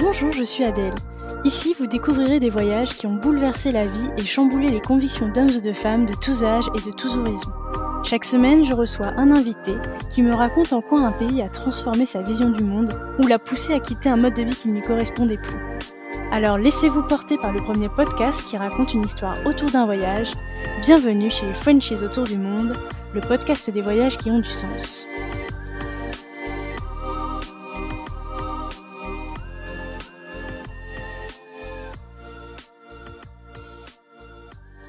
Bonjour, je suis Adèle. Ici, vous découvrirez des voyages qui ont bouleversé la vie et chamboulé les convictions d'hommes et de femmes de tous âges et de tous horizons. Chaque semaine, je reçois un invité qui me raconte en quoi un pays a transformé sa vision du monde ou l'a poussé à quitter un mode de vie qui ne lui correspondait plus. Alors laissez-vous porter par le premier podcast qui raconte une histoire autour d'un voyage. Bienvenue chez les Frenchies autour du monde, le podcast des voyages qui ont du sens.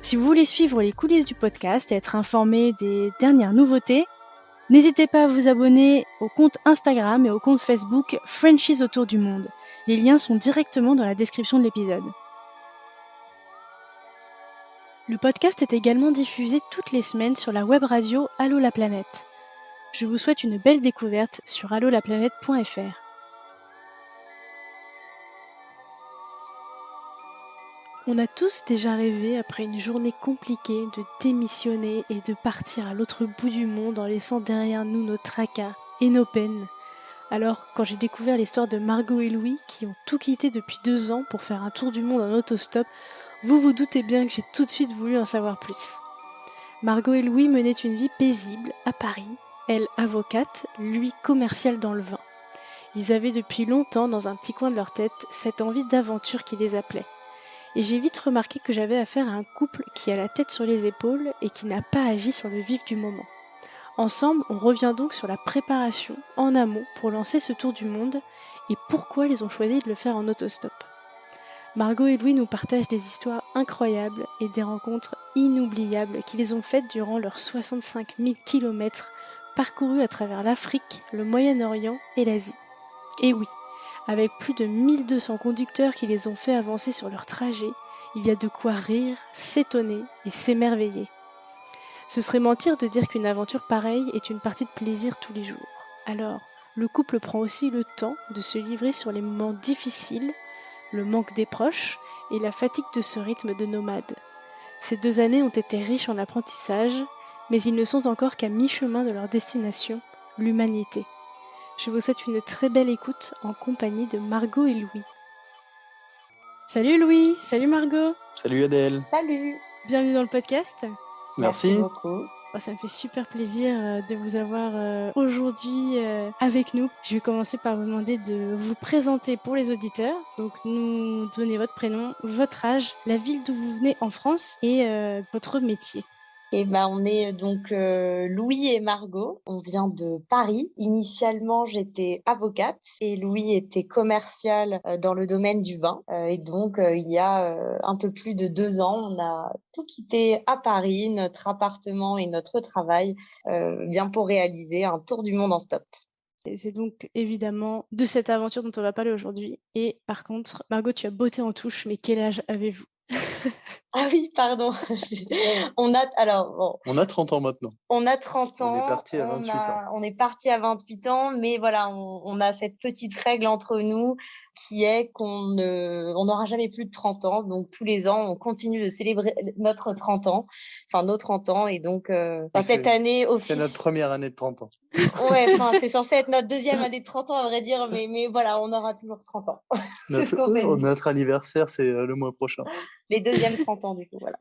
Si vous voulez suivre les coulisses du podcast et être informé des dernières nouveautés, n'hésitez pas à vous abonner au compte Instagram et au compte Facebook Frenchies autour du monde. Les liens sont directement dans la description de l'épisode. Le podcast est également diffusé toutes les semaines sur la web radio Allô la planète. Je vous souhaite une belle découverte sur allolaplanète.fr. On a tous déjà rêvé, après une journée compliquée, de démissionner et de partir à l'autre bout du monde en laissant derrière nous nos tracas et nos peines. Alors, quand j'ai découvert l'histoire de Margot et Louis, qui ont tout quitté depuis 2 ans pour faire un tour du monde en autostop, vous vous doutez bien que j'ai tout de suite voulu en savoir plus. Margot et Louis menaient une vie paisible à Paris, elle avocate, lui commercial dans le vin. Ils avaient depuis longtemps dans un petit coin de leur tête cette envie d'aventure qui les appelait. Et j'ai vite remarqué que j'avais affaire à un couple qui a la tête sur les épaules et qui n'a pas agi sur le vif du moment. Ensemble, on revient donc sur la préparation en amont pour lancer ce tour du monde et pourquoi ils ont choisi de le faire en autostop. Margot et Louis nous partagent des histoires incroyables et des rencontres inoubliables qui les ont faites durant leurs 65 000 km parcourus à travers l'Afrique, le Moyen-Orient et l'Asie. Et oui, avec plus de 1200 conducteurs qui les ont fait avancer sur leur trajet, il y a de quoi rire, s'étonner et s'émerveiller. Ce serait mentir de dire qu'une aventure pareille est une partie de plaisir tous les jours. Alors, le couple prend aussi le temps de se livrer sur les moments difficiles, le manque des proches et la fatigue de ce rythme de nomade. Ces 2 années ont été riches en apprentissage, mais ils ne sont encore qu'à mi-chemin de leur destination, l'humanité. Je vous souhaite une très belle écoute en compagnie de Margot et Louis. Salut Louis, salut Margot. Salut Adèle. Salut. Bienvenue dans le podcast. Merci beaucoup. Ça me fait super plaisir de vous avoir aujourd'hui avec nous. Je vais commencer par vous demander de vous présenter pour les auditeurs. Donc nous donner votre prénom, votre âge, la ville d'où vous venez en France et votre métier. On est donc Louis et Margot. On vient de Paris. Initialement, j'étais avocate et Louis était commercial dans le domaine du vin. Et donc, il y a un peu plus de 2 ans, on a tout quitté à Paris, notre appartement et notre travail, bien pour réaliser un tour du monde en stop. Et c'est donc évidemment de cette aventure dont on va parler aujourd'hui. Et par contre, Margot, tu as beauté en touche, mais quel âge avez-vous? Ah oui, pardon. On a 30 ans maintenant. On a 30 ans. On est parti à 28 ans. On est parti à 28 ans, mais voilà, on a cette petite règle entre nous qui est on n'aura jamais plus de 30 ans. Donc, tous les ans, on continue de célébrer notre 30 ans, enfin, nos 30 ans. Et donc, cette année c'est notre première année de 30 ans. Ouais, c'est censé être notre deuxième année de 30 ans, à vrai dire, mais voilà, on aura toujours 30 ans. Notre anniversaire, c'est le mois prochain. Les deuxièmes 30 ans, du coup, voilà.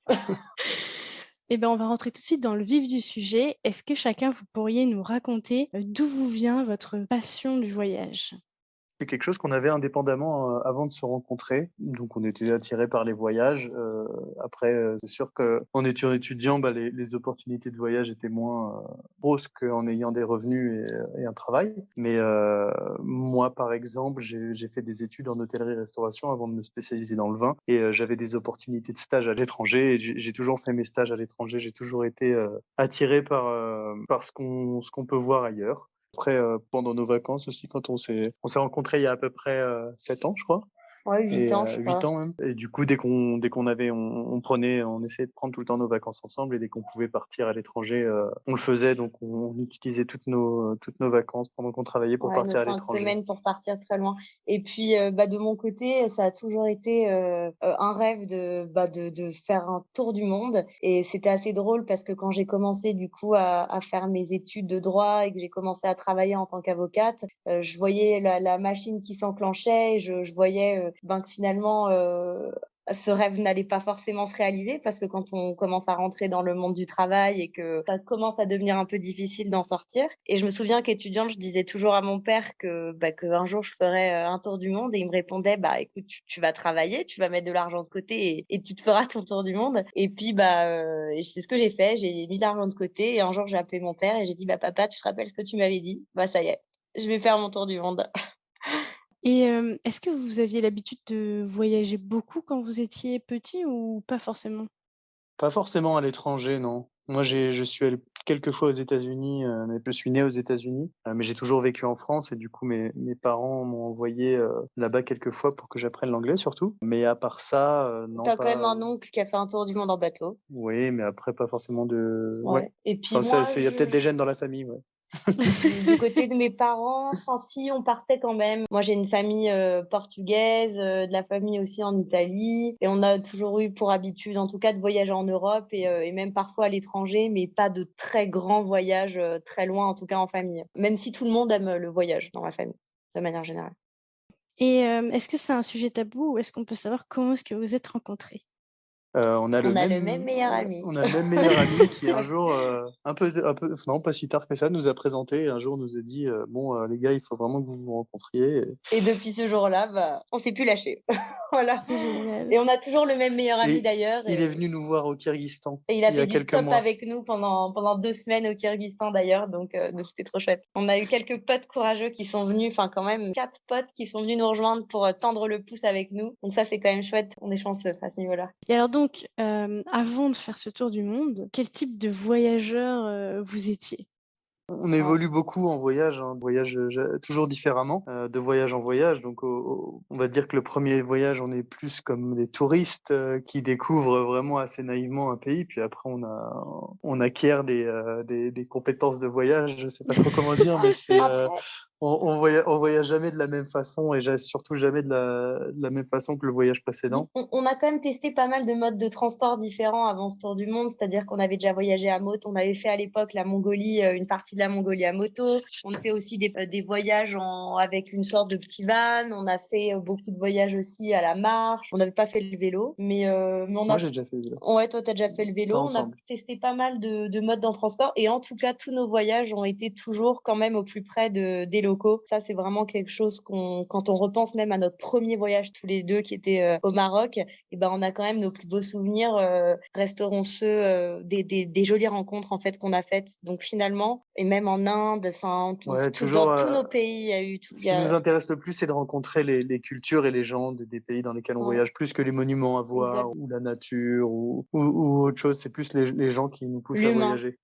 Eh bien, on va rentrer tout de suite dans le vif du sujet. Est-ce que chacun, vous pourriez nous raconter d'où vous vient votre passion du voyage? C'est quelque chose qu'on avait indépendamment avant de se rencontrer. Donc, on était attirés par les voyages. Après, c'est sûr qu'en étant étudiant, les opportunités de voyage étaient moins grosses qu'en ayant des revenus et un travail. Mais moi, par exemple, j'ai fait des études en hôtellerie-restauration avant de me spécialiser dans le vin. Et j'avais des opportunités de stage à l'étranger. Et j'ai toujours fait mes stages à l'étranger. J'ai toujours été attiré par ce qu'on peut voir ailleurs. Après, pendant nos vacances aussi, quand on s'est rencontrés il y a à peu près 7 ans, je crois. Ouais, 8 et ans, je 8 crois. ans même. Et du coup, on essayait de prendre tout le temps nos vacances ensemble et dès qu'on pouvait partir à l'étranger, on le faisait. Donc, on utilisait toutes nos vacances pendant qu'on travaillait pour Ouais, nos partir à 5 l'étranger. semaines pour partir très loin. Et puis, de mon côté, ça a toujours été, un rêve de faire un tour du monde et c'était assez drôle parce que quand j'ai commencé du coup à faire mes études de droit et que j'ai commencé à travailler en tant qu'avocate, je voyais la machine qui s'enclenchait et je voyais, que finalement, ce rêve n'allait pas forcément se réaliser parce que quand on commence à rentrer dans le monde du travail et que ça commence à devenir un peu difficile d'en sortir. Et je me souviens qu'étudiante, je disais toujours à mon père qu'un jour je ferais un tour du monde et il me répondait, bah écoute, tu vas travailler, tu vas mettre de l'argent de côté et tu te feras ton tour du monde. Et puis c'est ce que j'ai fait, j'ai mis de l'argent de côté et un jour j'ai appelé mon père et j'ai dit, bah papa, tu te rappelles ce que tu m'avais dit? Bah ça y est, je vais faire mon tour du monde. Et est-ce que vous aviez l'habitude de voyager beaucoup quand vous étiez petit ou pas forcément? Pas forcément à l'étranger, non. Moi, je suis allé quelques fois aux États-Unis, mais je suis né aux États-Unis, mais j'ai toujours vécu en France et du coup, mes parents m'ont envoyé là-bas quelques fois pour que j'apprenne l'anglais surtout. Mais à part ça, non, T'as quand même pas. un oncle qui a fait un tour du monde en bateau. Oui, mais après, pas forcément de. Ouais. Ouais. Et puis Enfin, moi, il y a peut-être des gènes dans la famille, ouais. du côté de mes parents, enfin si, on partait quand même. Moi, j'ai une famille portugaise, de la famille aussi en Italie, et on a toujours eu pour habitude, en tout cas, de voyager en Europe et même parfois à l'étranger, mais pas de très grands voyages très loin, en tout cas en famille. Même si tout le monde aime le voyage dans ma famille, de manière générale. Et est-ce que c'est un sujet tabou ou est-ce qu'on peut savoir comment est-ce que vous vous êtes rencontrés? On a le même meilleur ami. On a le même meilleur ami qui un jour, non, pas si tard que ça, nous a présenté et un jour nous a dit, «Bon, les gars, il faut vraiment que vous vous rencontriez» Et depuis ce jour-là, on s'est plus lâché. Voilà. C'est génial. Et on a toujours le même meilleur ami et d'ailleurs. il est venu nous voir au Kirghizistan Et il a il y fait a du quelques stop mois. avec nous pendant 2 semaines au Kirghizistan d'ailleurs, donc c'était trop chouette. On a eu quelques potes courageux qui sont venus, enfin quand même 4 potes qui sont venus nous rejoindre pour, tendre le pouce avec nous. Donc ça, c'est quand même chouette, on est chanceux à ce niveau-là. Et alors donc, avant de faire ce tour du monde, quel type de voyageur, vous étiez? On Ouais. évolue beaucoup en voyage, hein, voyage, toujours différemment, de voyage en voyage. Donc, on va dire que le premier voyage, on est plus comme des touristes qui découvrent vraiment assez naïvement un pays. Puis après, on acquiert des compétences de voyage. Je sais pas trop comment dire, mais Après on voyage jamais de la même façon et surtout jamais de la même façon que le voyage précédent. On a quand même testé pas mal de modes de transport différents avant ce tour du monde, c'est-à-dire qu'on avait déjà voyagé à moto. On avait fait à l'époque la Mongolie, une partie de la Mongolie à moto. On a fait aussi des voyages avec une sorte de petit van. On a fait beaucoup de voyages aussi à la marche. On n'avait pas fait le vélo, mais on Moi, a. j'ai déjà fait ça. Ouais, toi, tu as déjà fait le Pas vélo. On a ensemble. testé pas mal de modes de transport et en tout cas, tous nos voyages ont été toujours quand même au plus près des locaux. Ça, c'est vraiment quelque chose quand on repense même à notre premier voyage tous les deux qui était au Maroc, et ben, on a quand même nos plus beaux souvenirs, resteront ceux des jolies rencontres en fait qu'on a faites. Donc finalement, et même en Inde, enfin, Ouais, dans toujours. tous nos pays, il y a eu tout. Ce qui nous intéresse le plus, c'est de rencontrer les cultures et les gens des pays dans lesquels on Ouais, voyage, plus que les monuments à voir exact. ou la nature ou autre chose. C'est plus les gens qui nous poussent à L'humain. voyager.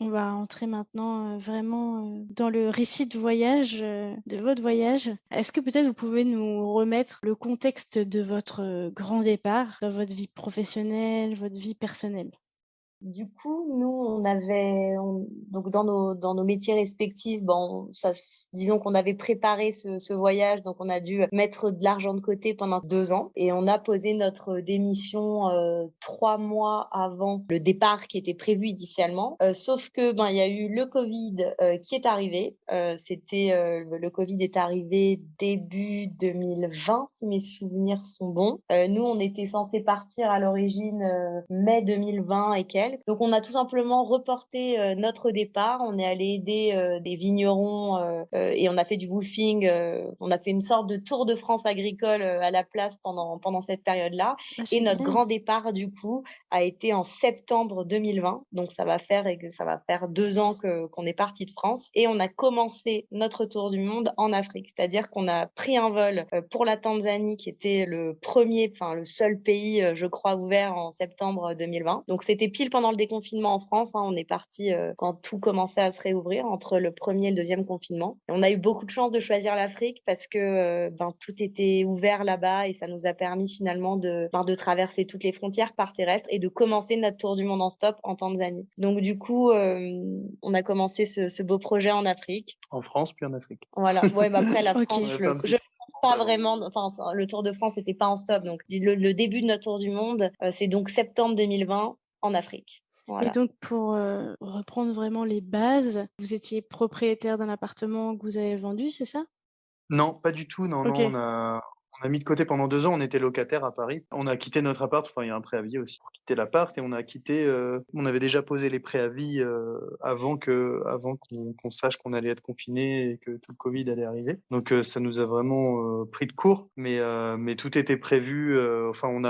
On va entrer maintenant, vraiment, dans le récit de voyage, de votre voyage. Est-ce que peut-être vous pouvez nous remettre le contexte de votre, grand départ dans votre vie professionnelle, votre vie personnelle? Du coup, nous, donc dans nos métiers respectifs, disons qu'on avait préparé ce voyage, donc on a dû mettre de l'argent de côté pendant 2 ans et on a posé notre démission 3 mois avant le départ qui était prévu initialement. Sauf que il y a eu le Covid qui est arrivé. Le Covid est arrivé début 2020, si mes souvenirs sont bons. Nous, on était censé partir à l'origine mai 2020 et quelques. Donc, on a tout simplement reporté notre départ. On est allé aider des vignerons et on a fait du woofing. On a fait une sorte de tour de France agricole à la place pendant cette période-là. Ah Et notre génial! grand départ, du coup, a été en septembre 2020. Donc, ça va faire 2 ans qu'on est parti de France. Et on a commencé notre tour du monde en Afrique. C'est-à-dire qu'on a pris un vol pour la Tanzanie, qui était le seul pays, je crois, ouvert en septembre 2020. Donc, c'était pile pendant le déconfinement en France. On est parti quand tout commençait à se réouvrir, entre le premier et le deuxième confinement. Et on a eu beaucoup de chance de choisir l'Afrique parce que tout était ouvert là-bas et ça nous a permis finalement de traverser toutes les frontières par terrestre et de commencer notre tour du monde en stop en Tanzanie. Donc du coup, on a commencé ce beau projet en Afrique. En France, puis en Afrique. Voilà. Ouais, après la Ok. France, je pense pas vraiment. Enfin, le Tour de France n'était pas en stop. Donc le début de notre tour du monde, c'est donc septembre 2020 en Afrique. Et Voilà. donc, pour reprendre vraiment les bases, vous étiez propriétaire d'un appartement que vous avez vendu, c'est ça? Non, pas du tout. Non, Ok. non, on a mis de côté pendant 2 ans. On était locataire à Paris. On a quitté notre appart. Enfin, il y a un préavis aussi pour quitter l'appart. Et on a quitté. On avait déjà posé les préavis avant qu'on sache qu'on allait être confiné et que tout le Covid allait arriver. Donc, ça nous a vraiment pris de court. Mais tout était prévu. Enfin, on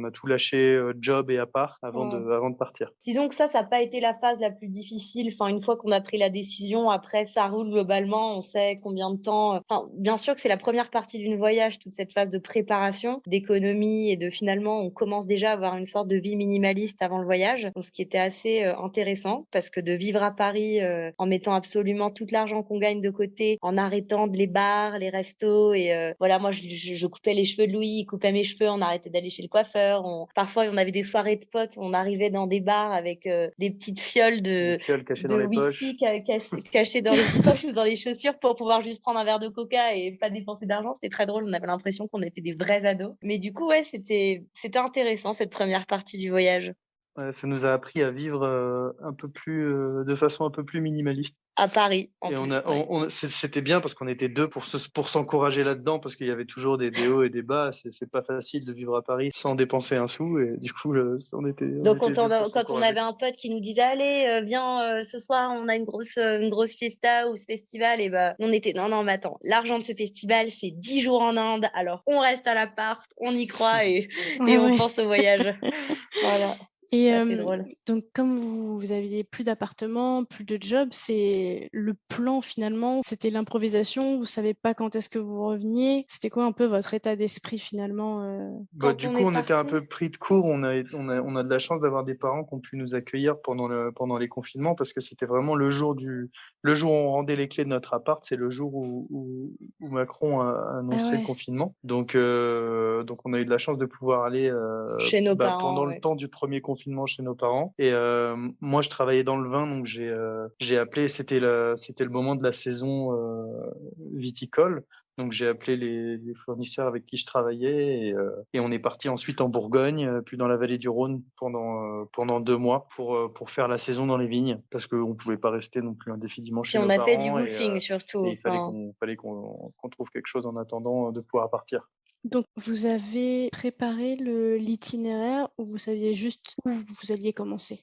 a tout lâché, job et appart avant de partir. Disons que ça n'a pas été la phase la plus difficile. Enfin, une fois qu'on a pris la décision, après, ça roule globalement. On sait combien de temps. Enfin, bien sûr que c'est la première partie d'une voyage, toute cette phase de préparation, d'économie et de finalement, on commence déjà à avoir une sorte de vie minimaliste avant le voyage. Donc, ce qui était assez intéressant parce que de vivre à Paris en mettant absolument tout l'argent qu'on gagne de côté, en arrêtant les bars, les restos et voilà, moi, je coupais les cheveux de Louis, il coupait mes cheveux, on arrêtait d'aller chez le coiffeur. Parfois, on avait des soirées de potes, on arrivait dans des bars avec des petites fioles Des fioles cachées dans les whisky poches. cachées dans les poches ou dans les chaussures pour pouvoir juste prendre un verre de coca et pas dépenser d'argent. C'était très drôle. On avait l'impression qu'on était des vrais ados. Mais du coup, ouais, c'était intéressant cette première partie du voyage. Ouais, ça nous a appris à vivre de façon un peu plus minimaliste. À Paris, en Et plus. Ouais. c'était bien parce qu'on était deux pour s'encourager là-dedans, parce qu'il y avait toujours des hauts et des bas. C'est pas facile de vivre à Paris sans dépenser un sou. Et du coup, on était Donc, deux pour quand on s'encourager. avait un pote qui nous disait, allez, viens, ce soir, on a une grosse fiesta ou ce festival, et bah, on était, non, non, mais attends, l'argent de ce festival, c'est 10 jours en Inde, alors on reste à l'appart, on y croit et Ouais, on ouais. pense au voyage. Voilà, Et c'est assez drôle. donc, comme vous aviez plus d'appartement, plus de job, c'est le plan finalement, c'était l'improvisation. Vous savez pas quand est-ce que vous reveniez. C'était quoi un peu votre état d'esprit finalement Bah, Quand du on coup, est on était un parti, peu pris de court. On a de la chance d'avoir des parents qui ont pu nous accueillir pendant les confinements, parce que c'était vraiment le jour où on rendait les clés de notre appart, c'est le jour où Macron a Ah annoncé le ouais, confinement. Donc on a eu de la chance de pouvoir aller chez nos pendant parents, le ouais. temps du premier confinement chez nos parents. Et moi, je travaillais dans le vin, donc j'ai appelé. C'était le moment de la saison viticole. Donc j'ai appelé les fournisseurs avec qui je travaillais et on est parti ensuite en Bourgogne, puis dans la vallée du Rhône pendant 2 mois pour faire la saison dans les vignes, parce qu'on pouvait pas rester non plus indéfiniment Puis chez on nos a fait du parents woofing et surtout. il fallait Enfin, qu'on trouve quelque chose en attendant de pouvoir partir. donc vous avez préparé l'itinéraire ou vous saviez juste où vous alliez commencer?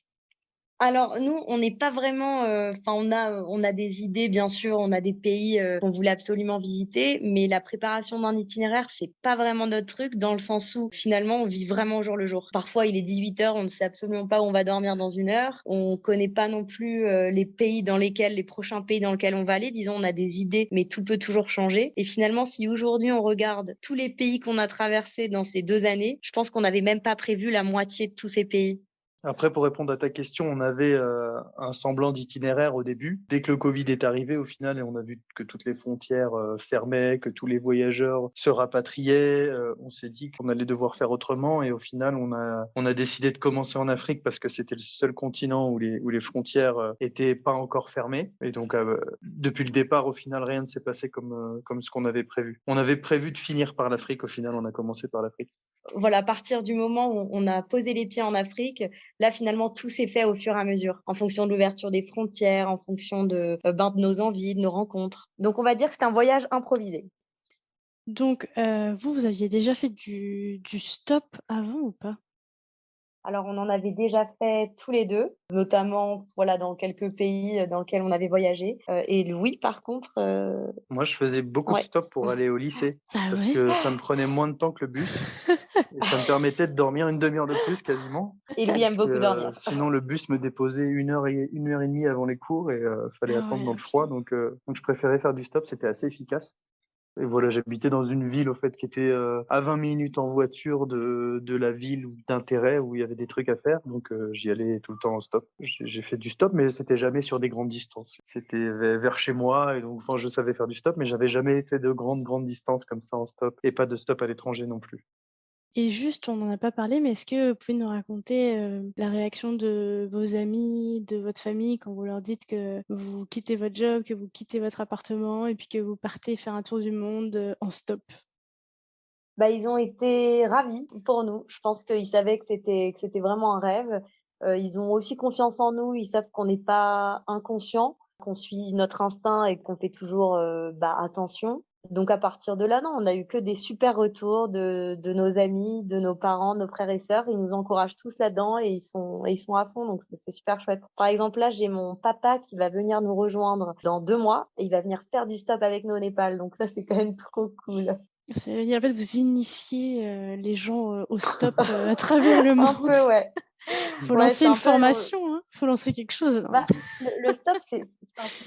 alors nous, on n'est pas vraiment. Enfin, on a des idées, bien sûr, on a des pays qu'on voulait absolument visiter, mais la préparation d'un itinéraire, c'est pas vraiment notre truc, dans le sens où finalement, on vit vraiment au jour le jour. Parfois, il est 18h, on ne sait absolument pas où on va dormir dans 1 heure. On connaît pas non plus les prochains pays dans lesquels on va aller. Disons, on a des idées, mais tout peut toujours changer. Et finalement, si aujourd'hui on regarde tous les pays qu'on a traversés dans ces 2 années, je pense qu'on n'avait même pas prévu la moitié de tous ces pays. Après, pour répondre à ta question, on avait un semblant d'itinéraire au début. Dès que le Covid est arrivé, au final, et on a vu que toutes les frontières fermaient, que tous les voyageurs se rapatriaient, on s'est dit qu'on allait devoir faire autrement. Et au final, on a décidé de commencer en Afrique parce que c'était le seul continent où les frontières étaient pas encore fermées. Et donc, depuis le départ, au final, rien ne s'est passé comme ce qu'on avait prévu. On avait prévu de finir par l'Afrique. Au final, on a commencé par l'Afrique. Voilà, à partir du moment où on a posé les pieds en Afrique, là finalement tout s'est fait au fur et à mesure, en fonction de l'ouverture des frontières, en fonction de nos envies, de nos rencontres. Donc on va dire que c'est un voyage improvisé. Donc vous aviez déjà fait du stop avant ou pas? Alors on en avait déjà fait tous les deux, notamment voilà dans quelques pays dans lesquels on avait voyagé. Et Louis par contre, Moi, je faisais beaucoup de ouais. stops pour aller au lycée Ah parce ouais? que ça me prenait moins de temps que le bus et ça me permettait de dormir une demi-heure de plus quasiment. Et Louis aime Parce que beaucoup dormir. sinon, le bus me déposait 1 heure et demie avant les cours et fallait Ah attendre ouais, dans oh le froid. putain. Donc je préférais faire du stop, c'était assez efficace. Et voilà, j'habitais dans une ville, au fait, qui était à 20 minutes en voiture de la ville d'intérêt où il y avait des trucs à faire. Donc, j'y allais tout le temps en stop. J'ai fait du stop, mais c'était jamais sur des grandes distances. C'était vers chez moi. Et donc, enfin, je savais faire du stop, mais j'avais jamais fait de grandes distances comme ça en stop. Et pas de stop à l'étranger non plus. Et juste, on n'en a pas parlé, mais est-ce que vous pouvez nous raconter la réaction de vos amis, de votre famille, quand vous leur dites que vous quittez votre job, que vous quittez votre appartement et puis que vous partez faire un tour du monde en stop? Bah, ils ont été ravis pour nous. Je pense qu'ils savaient que c'était vraiment un rêve. Ils ont aussi confiance en nous. Ils savent qu'on n'est pas inconscient, qu'on suit notre instinct et qu'on fait toujours, attention. Donc à partir de là, non, on a eu que des super retours de nos amis, de nos parents, nos frères et sœurs. Ils nous encouragent tous là-dedans et ils sont à fond, donc c'est super chouette. Par exemple, là, j'ai mon papa qui va venir nous rejoindre dans 2 mois et il va venir faire du stop avec nous au Népal, donc ça, c'est quand même trop cool. Ça veut dire, en fait, vous initiez les gens au stop à travers le Un monde. peu, ouais. Faut Ouais, lancer c'est une un peu formation, hein. Faut lancer quelque chose. Non. bah, le stop, enfin,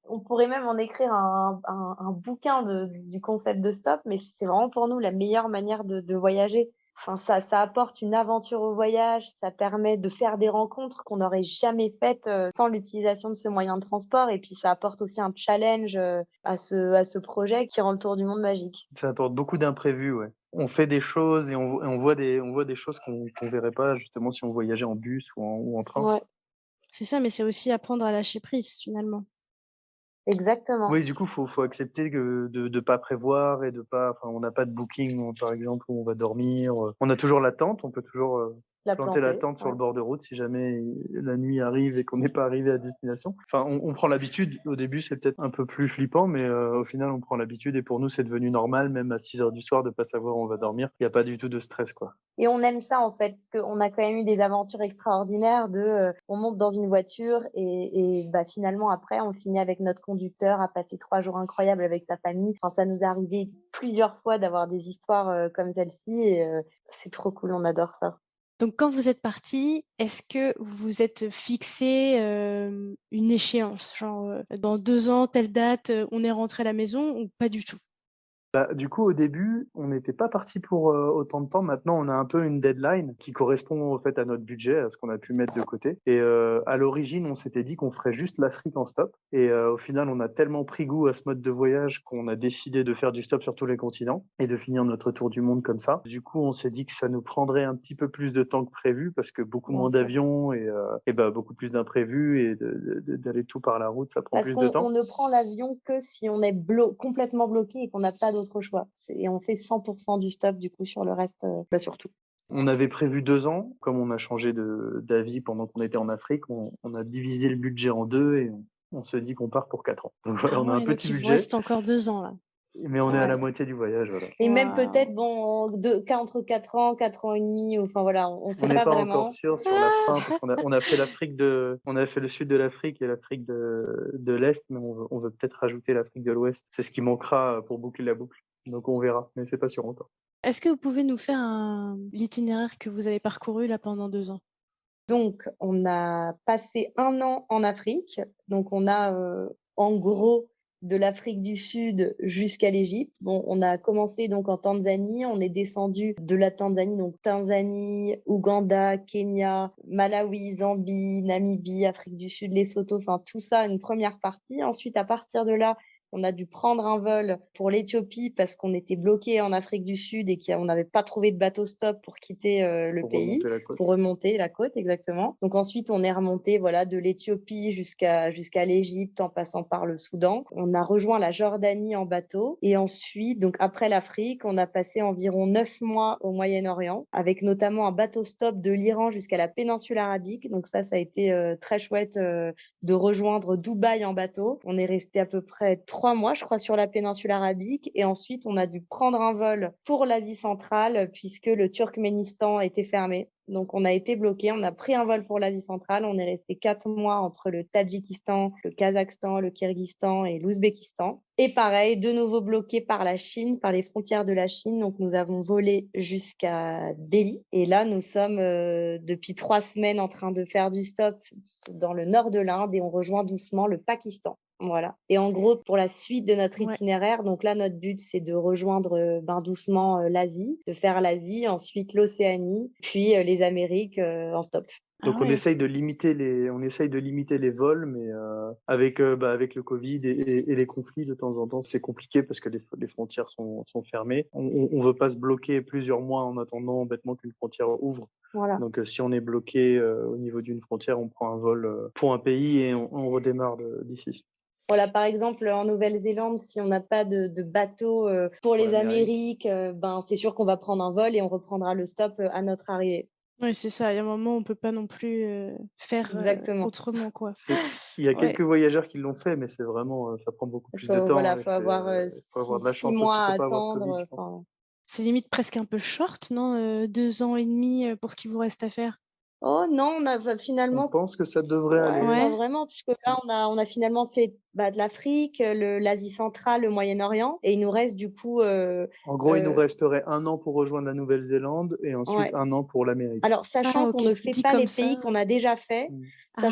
on pourrait même en écrire un bouquin du concept de stop, mais c'est vraiment pour nous la meilleure manière de voyager. Enfin, ça apporte une aventure au voyage, ça permet de faire des rencontres qu'on n'aurait jamais faites sans l'utilisation de ce moyen de transport, et puis ça apporte aussi un challenge à ce projet qui rend le tour du monde magique. Ça apporte beaucoup d'imprévus, ouais. On fait des choses et on voit des choses qu'on verrait pas justement si on voyageait en bus ou en train. Ouais, C'est ça, mais c'est aussi apprendre à lâcher prise, finalement. exactement. Oui, du coup, faut accepter que de pas prévoir et de pas, enfin, on n'a pas de booking, par exemple, où on va dormir. On a toujours la tente, on peut toujours La planter la planter, tente sur ouais. le bord de route si jamais la nuit arrive et qu'on n'est pas arrivé à destination. Enfin, on prend l'habitude. Au début, c'est peut-être un peu plus flippant, mais au final, on prend l'habitude et pour nous, c'est devenu normal, même à 6 heures du soir, de pas savoir où on va dormir. Il n'y a pas du tout de stress, quoi. Et on aime ça en fait, parce qu'on a quand même eu des aventures extraordinaires on monte dans une voiture et finalement après on finit avec notre conducteur à passer 3 jours incroyables avec sa famille. Enfin, ça nous est arrivé plusieurs fois d'avoir des histoires comme celle-ci et c'est trop cool, on adore ça. Donc, quand vous êtes partis, est-ce que vous vous êtes fixé une échéance? Genre, dans 2 ans, telle date, on est rentré à la maison ou pas du tout? Bah, du coup, au début, on n'était pas parti pour autant de temps. Maintenant, on a un peu une deadline qui correspond au fait à notre budget, à ce qu'on a pu mettre de côté. Et à l'origine, on s'était dit qu'on ferait juste l'Afrique en stop. Et au final, on a tellement pris goût à ce mode de voyage qu'on a décidé de faire du stop sur tous les continents et de finir notre tour du monde comme ça. Du coup, on s'est dit que ça nous prendrait un petit peu plus de temps que prévu parce que beaucoup Bien moins sûr. d'avions et bah, beaucoup plus d'imprévus et d'aller tout par la route, ça prend Parce plus de qu'on temps. ne prend l'avion que si on est complètement bloqué et qu'on n'a pas d'autre choix. Et on fait 100% du stop du coup sur le reste, surtout. On avait prévu 2 ans. Comme on a changé d'avis pendant qu'on était en Afrique, on a divisé le budget en deux et on se dit qu'on part pour 4 ans. Donc voilà, Ah on a un ouais, donc petit il vous budget, reste encore 2 ans là. mais on Ça est à va. la moitié du voyage. Voilà. Et même peut-être, Waouh! bon, entre 4 ans, 4 ans et demi, enfin voilà, on On sait n'est pas pas encore vraiment. sûr sur la fin parce on a fait on a fait le sud de l'Afrique et l'Afrique de l'Est, mais on veut peut-être rajouter l'Afrique de l'Ouest. C'est ce qui manquera pour boucler la boucle. Donc on verra, mais c'est pas sûr encore. Est-ce que vous pouvez nous faire l'itinéraire que vous avez parcouru là pendant 2 ans? Donc, on a passé 1 an en Afrique. Donc, on a en gros de l'Afrique du Sud jusqu'à l'Égypte. Bon, on a commencé donc en Tanzanie, on est descendu de la Tanzanie, donc Tanzanie, Ouganda, Kenya, Malawi, Zambie, Namibie, Afrique du Sud, Lesotho, enfin tout ça, une première partie. Ensuite, à partir de là, on a dû prendre un vol pour l'Éthiopie parce qu'on était bloqué en Afrique du Sud et qu'on n'avait pas trouvé de bateau stop pour quitter le Pour pays, remonter la côte. pour remonter la côte, exactement. Donc ensuite, on est remonté voilà, de l'Éthiopie jusqu'à l'Égypte en passant par le Soudan. On a rejoint la Jordanie en bateau. Et ensuite, donc après l'Afrique, on a passé environ 9 mois au Moyen-Orient, avec notamment un bateau stop de l'Iran jusqu'à la péninsule arabique. Donc ça a été très chouette de rejoindre Dubaï en bateau. On est resté à peu près 3 mois, je crois, sur la péninsule arabique. Et ensuite, on a dû prendre un vol pour l'Asie centrale puisque le Turkménistan était fermé. Donc, on a été bloqué. On a pris un vol pour l'Asie centrale. On est resté 4 mois entre le Tadjikistan, le Kazakhstan, le Kirghizistan et l'Ouzbékistan. Et pareil, de nouveau bloqué par la Chine, par les frontières de la Chine. Donc, nous avons volé jusqu'à Delhi. Et là, nous sommes depuis 3 semaines en train de faire du stop dans le nord de l'Inde et on rejoint doucement le Pakistan. Voilà. Et en gros, pour la suite de notre itinéraire, donc là, notre but, c'est de rejoindre doucement l'Asie, de faire l'Asie, ensuite l'Océanie, puis les Amériques en stop. Donc on essaye de limiter les vols, mais avec le Covid et les conflits de temps en temps, c'est compliqué parce que les frontières sont fermées. On veut pas se bloquer plusieurs mois en attendant bêtement qu'une frontière ouvre. Voilà. Donc si on est bloqué au niveau d'une frontière, on prend un vol pour un pays et on redémarre d'ici. Voilà, par exemple, en Nouvelle-Zélande, si on n'a pas de bateau pour les Amériques, c'est sûr qu'on va prendre un vol et on reprendra le stop à notre arrivée. Oui, c'est ça. Il y a un moment, on peut pas non plus faire autrement, quoi. Il y a quelques voyageurs qui l'ont fait, mais c'est vraiment, ça prend beaucoup plus de temps. Voilà, faut avoir de la 6 chance mois aussi, à faut pas avoir de attendre. Covid, je pense. C'est limite presque un peu short, non 2 ans et demi pour ce qu'il vous reste à faire. Oh non, on a finalement. On pense que ça devrait aller. Pas vraiment, puisque là, on a finalement fait de l'Afrique, l'Asie centrale, le Moyen-Orient, et il nous reste du coup. En gros, il nous resterait 1 an pour rejoindre la Nouvelle-Zélande et ensuite 1 an pour l'Amérique. Alors, sachant qu'on ne fait pas les pays qu'on a déjà fait, on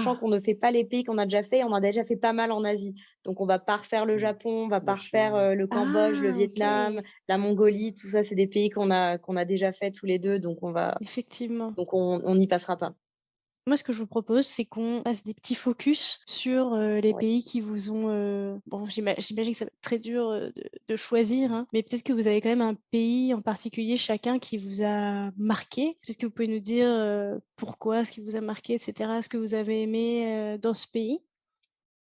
a déjà fait pas mal en Asie. Donc, on va pas refaire le Japon, on va pas refaire le Cambodge, le Vietnam, la Mongolie, tout ça, c'est des pays qu'on a déjà fait tous les deux, donc Effectivement. Donc, on n'y passera pas. Moi, ce que je vous propose, c'est qu'on fasse des petits focus sur les pays qui vous ont... Bon, j'imagine que ça va être très dur de choisir, hein, mais peut-être que vous avez quand même un pays en particulier chacun qui vous a marqué. Peut-être que vous pouvez nous dire pourquoi, ce qui vous a marqué, etc., ce que vous avez aimé dans ce pays.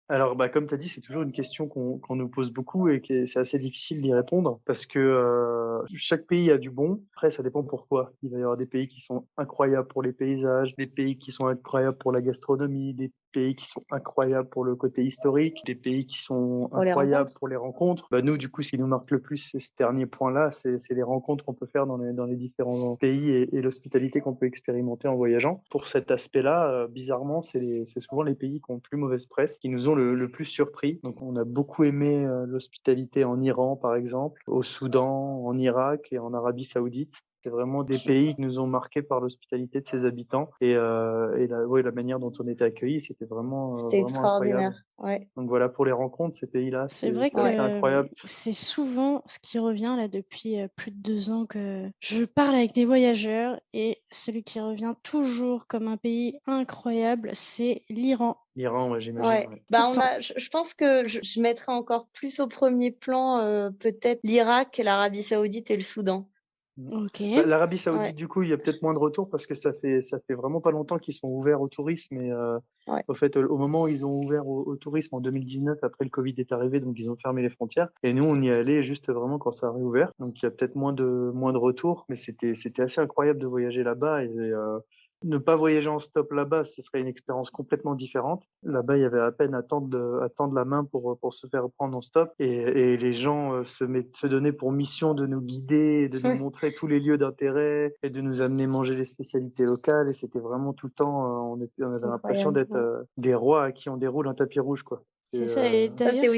Alors, comme tu as dit, c'est toujours une question qu'on nous pose beaucoup et c'est assez difficile d'y répondre parce que chaque pays a du bon. Après, ça dépend pourquoi. Il va y avoir des pays qui sont incroyables pour les paysages, des pays qui sont incroyables pour la gastronomie, des pays qui sont incroyables pour le côté historique, des pays qui sont incroyables pour les rencontres. Nous, du coup, ce qui nous marque le plus, c'est ce dernier point-là, c'est les rencontres qu'on peut faire dans les différents pays et l'hospitalité qu'on peut expérimenter en voyageant. Pour cet aspect-là, bizarrement, c'est souvent les pays qui ont plus mauvaise presse, qui nous ont le plus surpris. Donc, on a beaucoup aimé l'hospitalité en Iran, par exemple, au Soudan, en Irak et en Arabie Saoudite. C'est vraiment des pays qui nous ont marqués par l'hospitalité de ses habitants et la manière dont on était accueillis. C'était vraiment extraordinaire. Incroyable. Donc voilà, pour les rencontres, ces pays-là, c'est vrai que assez incroyable. C'est souvent ce qui revient là depuis plus de 2 ans que je parle avec des voyageurs et celui qui revient toujours comme un pays incroyable, c'est l'Iran. L'Iran, j'imagine. Je pense que je mettrais encore plus au premier plan peut-être l'Irak, l'Arabie Saoudite et le Soudan. L'Arabie Saoudite, du coup, il y a peut-être moins de retours parce que ça fait vraiment pas longtemps qu'ils sont ouverts au tourisme. Et au fait, au moment où ils ont ouvert au tourisme en 2019, après le Covid est arrivé, donc ils ont fermé les frontières. Et nous, on y est allé juste vraiment quand ça a réouvert. Donc il y a peut-être moins de retours, mais c'était assez incroyable de voyager là-bas et ne pas voyager en stop là-bas, ce serait une expérience complètement différente. Là-bas, il y avait à peine à tendre la main pour se faire prendre en stop. Et les gens se donnaient pour mission de nous guider, de nous montrer tous les lieux d'intérêt et de nous amener manger les spécialités locales. Et c'était vraiment tout le temps, on avait l'impression d'être des rois à qui on déroule un tapis rouge, quoi. C'est ça, et d'ailleurs,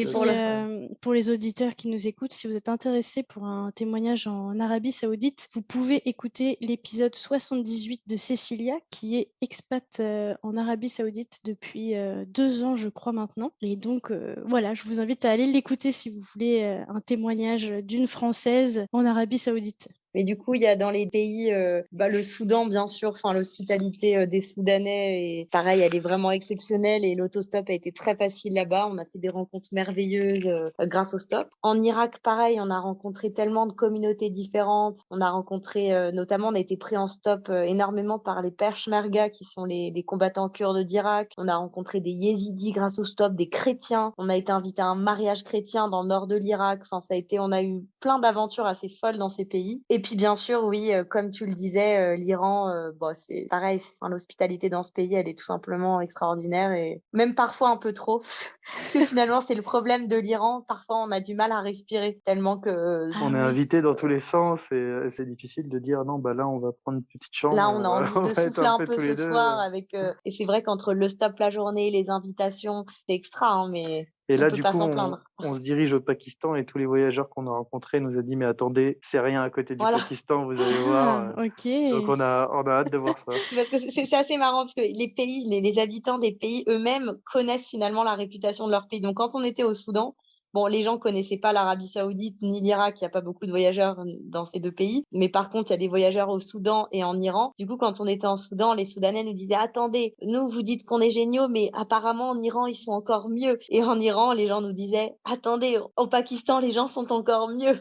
pour les auditeurs qui nous écoutent, si vous êtes intéressés pour un témoignage en Arabie Saoudite, vous pouvez écouter l'épisode 78 de Cécilia, qui est expat en Arabie Saoudite depuis 2 ans, je crois maintenant. Et donc, voilà, je vous invite à aller l'écouter si vous voulez un témoignage d'une Française en Arabie Saoudite. Mais du coup, il y a dans les pays, le Soudan, bien sûr, l'hospitalité des Soudanais, et pareil, elle est vraiment exceptionnelle et l'autostop a été très facile là-bas. On a fait des rencontres merveilleuses grâce au stop. En Irak, pareil, on a rencontré tellement de communautés différentes. On a rencontré, notamment, on a été pris en stop énormément par les Peshmerga, qui sont les combattants kurdes d'Irak. On a rencontré des Yézidis grâce au stop, des chrétiens. On a été invité à un mariage chrétien dans le nord de l'Irak. On a eu plein d'aventures assez folles dans ces pays. Et puis bien sûr, oui, comme tu le disais, l'Iran, bon, c'est pareil, l'hospitalité dans ce pays, elle est tout simplement extraordinaire et même parfois un peu trop. Parce que finalement, c'est le problème de l'Iran. Parfois, on a du mal à respirer tellement que Ah On est oui. invité dans tous les sens et c'est difficile de dire non, bah là, on va prendre une petite chambre là, et on a envie on de va être souffler un un peu peu tous les ce deux. soir avec, et c'est vrai qu'entre le stop la journée, les invitations, c'est extra, hein, mais Et on là, peut du pas coup, s'en plaindre. on se dirige au Pakistan et tous les voyageurs qu'on a rencontrés nous a dit, mais attendez, c'est rien à côté du Voilà. Pakistan, vous allez voir. Ah, ok. Donc, on a hâte de voir ça. Parce que c'est assez marrant parce que les pays, les habitants des pays eux-mêmes connaissent finalement la réputation de leur pays. Donc, quand on était au Soudan, bon, les gens connaissaient pas l'Arabie Saoudite ni l'Irak. Il y a pas beaucoup de voyageurs dans ces 2 pays. Mais par contre, il y a des voyageurs au Soudan et en Iran. Du coup, quand on était en Soudan, les Soudanais nous disaient, attendez, nous, vous dites qu'on est géniaux, mais apparemment, en Iran, ils sont encore mieux. Et en Iran, les gens nous disaient, attendez, au Pakistan, les gens sont encore mieux.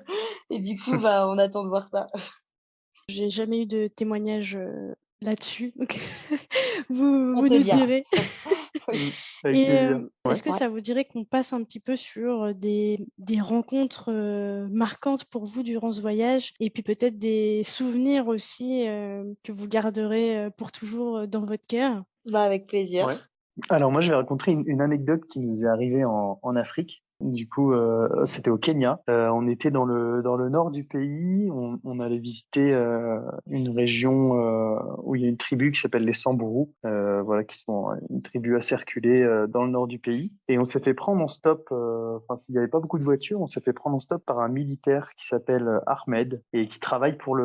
Et du coup, bah, on attend de voir ça. J'ai jamais eu de témoignage là-dessus. Donc vous, On vous te nous dira. direz. Mm, avec Et plaisir. Ouais. est-ce que Ouais. ça vous dirait qu'on passe un petit peu sur des rencontres marquantes pour vous durant ce voyage et puis peut-être des souvenirs aussi que vous garderez pour toujours dans votre cœur? Bah, avec plaisir. Ouais. Alors moi, je vais raconter une anecdote qui nous est arrivée en Afrique. Du coup, c'était au Kenya. On était dans le nord du pays. On allait visiter une région où il y a une tribu qui s'appelle les Samburu, voilà, qui sont une tribu assez reculée dans le nord du pays. Et on s'est fait prendre en stop. Enfin, s'il n'y avait pas beaucoup de voitures, on s'est fait prendre en stop par un militaire qui s'appelle Ahmed et qui travaille pour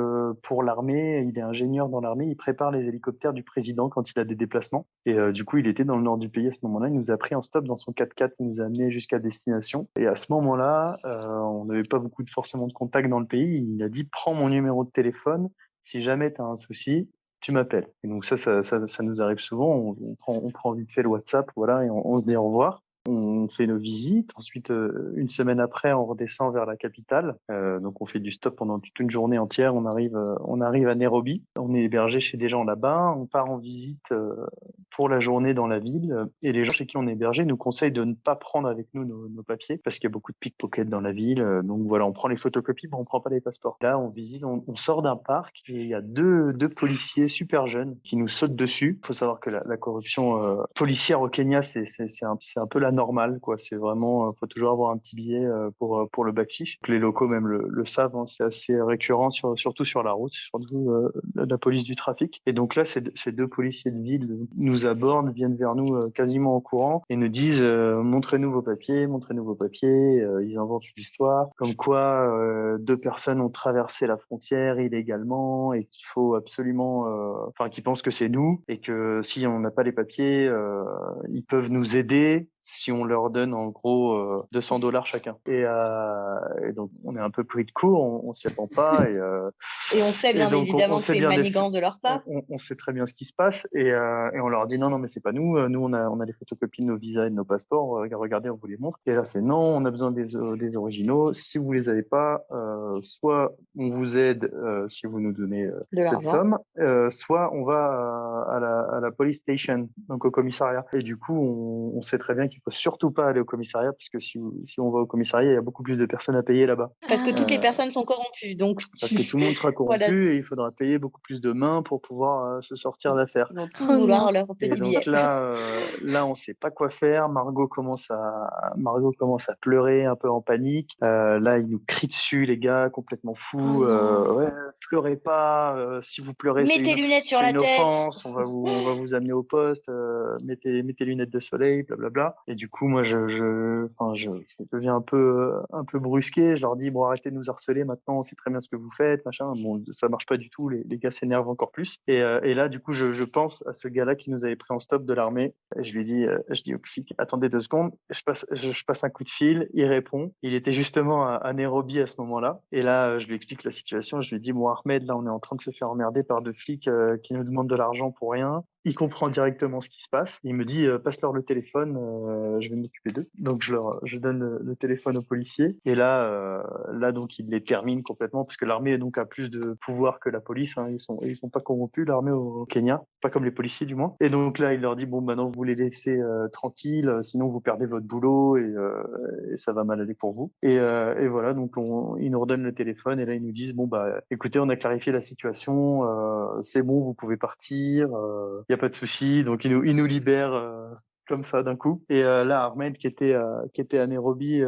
l'armée. Il est ingénieur dans l'armée. Il prépare les hélicoptères du président quand il a des déplacements. Et du coup, il était dans le nord du pays à ce moment-là. Il nous a pris en stop dans son 4x4. Il nous a amené jusqu'à destination. Et à ce moment-là, on n'avait pas beaucoup forcément de contacts dans le pays. Il a dit, prends mon numéro de téléphone. Si jamais tu as un souci, tu m'appelles. Et donc ça nous arrive souvent. On prend vite fait le WhatsApp, voilà, et on se dit au revoir. On fait nos visites. Ensuite, une semaine après, on redescend vers la capitale. Donc, on fait du stop pendant toute une journée entière. On arrive à Nairobi. On est hébergé chez des gens là-bas. On part en visite pour la journée dans la ville. Et les gens chez qui on est hébergé nous conseillent de ne pas prendre avec nous nos papiers parce qu'il y a beaucoup de pickpockets dans la ville. Donc voilà, on prend les photocopies, mais on prend pas les passeports. Là, on visite, on sort d'un parc et il y a deux policiers super jeunes qui nous sautent dessus. Il faut savoir que la corruption policière au Kenya, c'est un peu la normale, quoi. C'est vraiment, faut toujours avoir un petit billet pour le backfish. Les locaux même le savent, hein, c'est assez récurrent, surtout sur la route, surtout la police du trafic. Et donc là, ces 2 policiers de ville nous abordent, viennent vers nous quasiment en courant et nous disent montrez-nous vos papiers, montrez-nous vos papiers. Ils inventent une histoire comme quoi 2 personnes ont traversé la frontière illégalement et qu'il faut absolument, enfin, qu'ils pensent que c'est nous et que si on n'a pas les papiers, ils peuvent nous aider si on leur donne en gros $200 chacun. Et donc on est un peu pris de court, on s'y attend pas Et on sait et bien donc on évidemment que sait c'est une bien manigance de leur part. on sait très bien ce qui se passe et on leur dit non mais c'est pas nous, nous on a les photocopies de nos visas et de nos passeports, regardez on vous les montre. Et là c'est non, on a besoin des originaux. Si vous les avez pas, soit on vous aide si vous nous donnez De cette l'argent. somme, soit on va à la police station, donc au commissariat. Et du coup, on sait très bien qu'il faut surtout pas aller au commissariat, parce que si on va au commissariat, il y a beaucoup plus de personnes à payer là-bas. Parce que toutes les Euh, personnes sont corrompues, donc Parce que tout le monde sera voilà, corrompu et il faudra payer beaucoup plus de mains pour pouvoir se sortir d'affaire. ils vont tous Oh non. vouloir leur Et petit donc billet. là, on sait pas quoi faire. Margot commence à pleurer un peu en panique. Là, il nous crie dessus, les gars, complètement Oh fous. non. Ouais, pleurez pas. Si vous pleurez, Mets tes lunettes sur c'est la une tête. offense. On va vous amener au poste. Mettez lunettes de soleil, blablabla. Et du coup, moi, je deviens un peu brusqué. Je leur dis bon, arrêtez de nous harceler. Maintenant, on sait très bien ce que vous faites, machin. Bon, ça marche pas du tout. Les gars s'énervent encore plus. Et là, du coup, je pense à ce gars-là qui nous avait pris en stop de l'armée. Et je dis au flic, attendez 2 secondes. Je passe un coup de fil. Il répond. Il était justement à Nairobi à ce moment-là. Et là, je lui explique la situation. Je lui dis, bon, Ahmed, là, on est en train de se faire emmerder par 2 flics qui nous demandent de l'argent pour rien. il comprend directement ce qui se passe. Il me dit passe-leur le téléphone, je vais m'occuper d'eux. Donc je donne le téléphone aux policiers. Et là donc il les termine complètement parce que l'armée donc a plus de pouvoir que la police. Hein. Ils sont pas corrompus l'armée au Kenya, pas comme les policiers du moins. Et donc là il leur dit bon maintenant vous les laissez tranquilles, sinon vous perdez votre boulot et ça va mal aller pour vous. Et voilà donc ils nous redonnent le téléphone et là ils nous disent bon bah écoutez on a clarifié la situation, c'est bon vous pouvez partir. Y a pas de souci. Donc il nous libère comme ça d'un coup. Et là, Ahmed qui était à Nairobi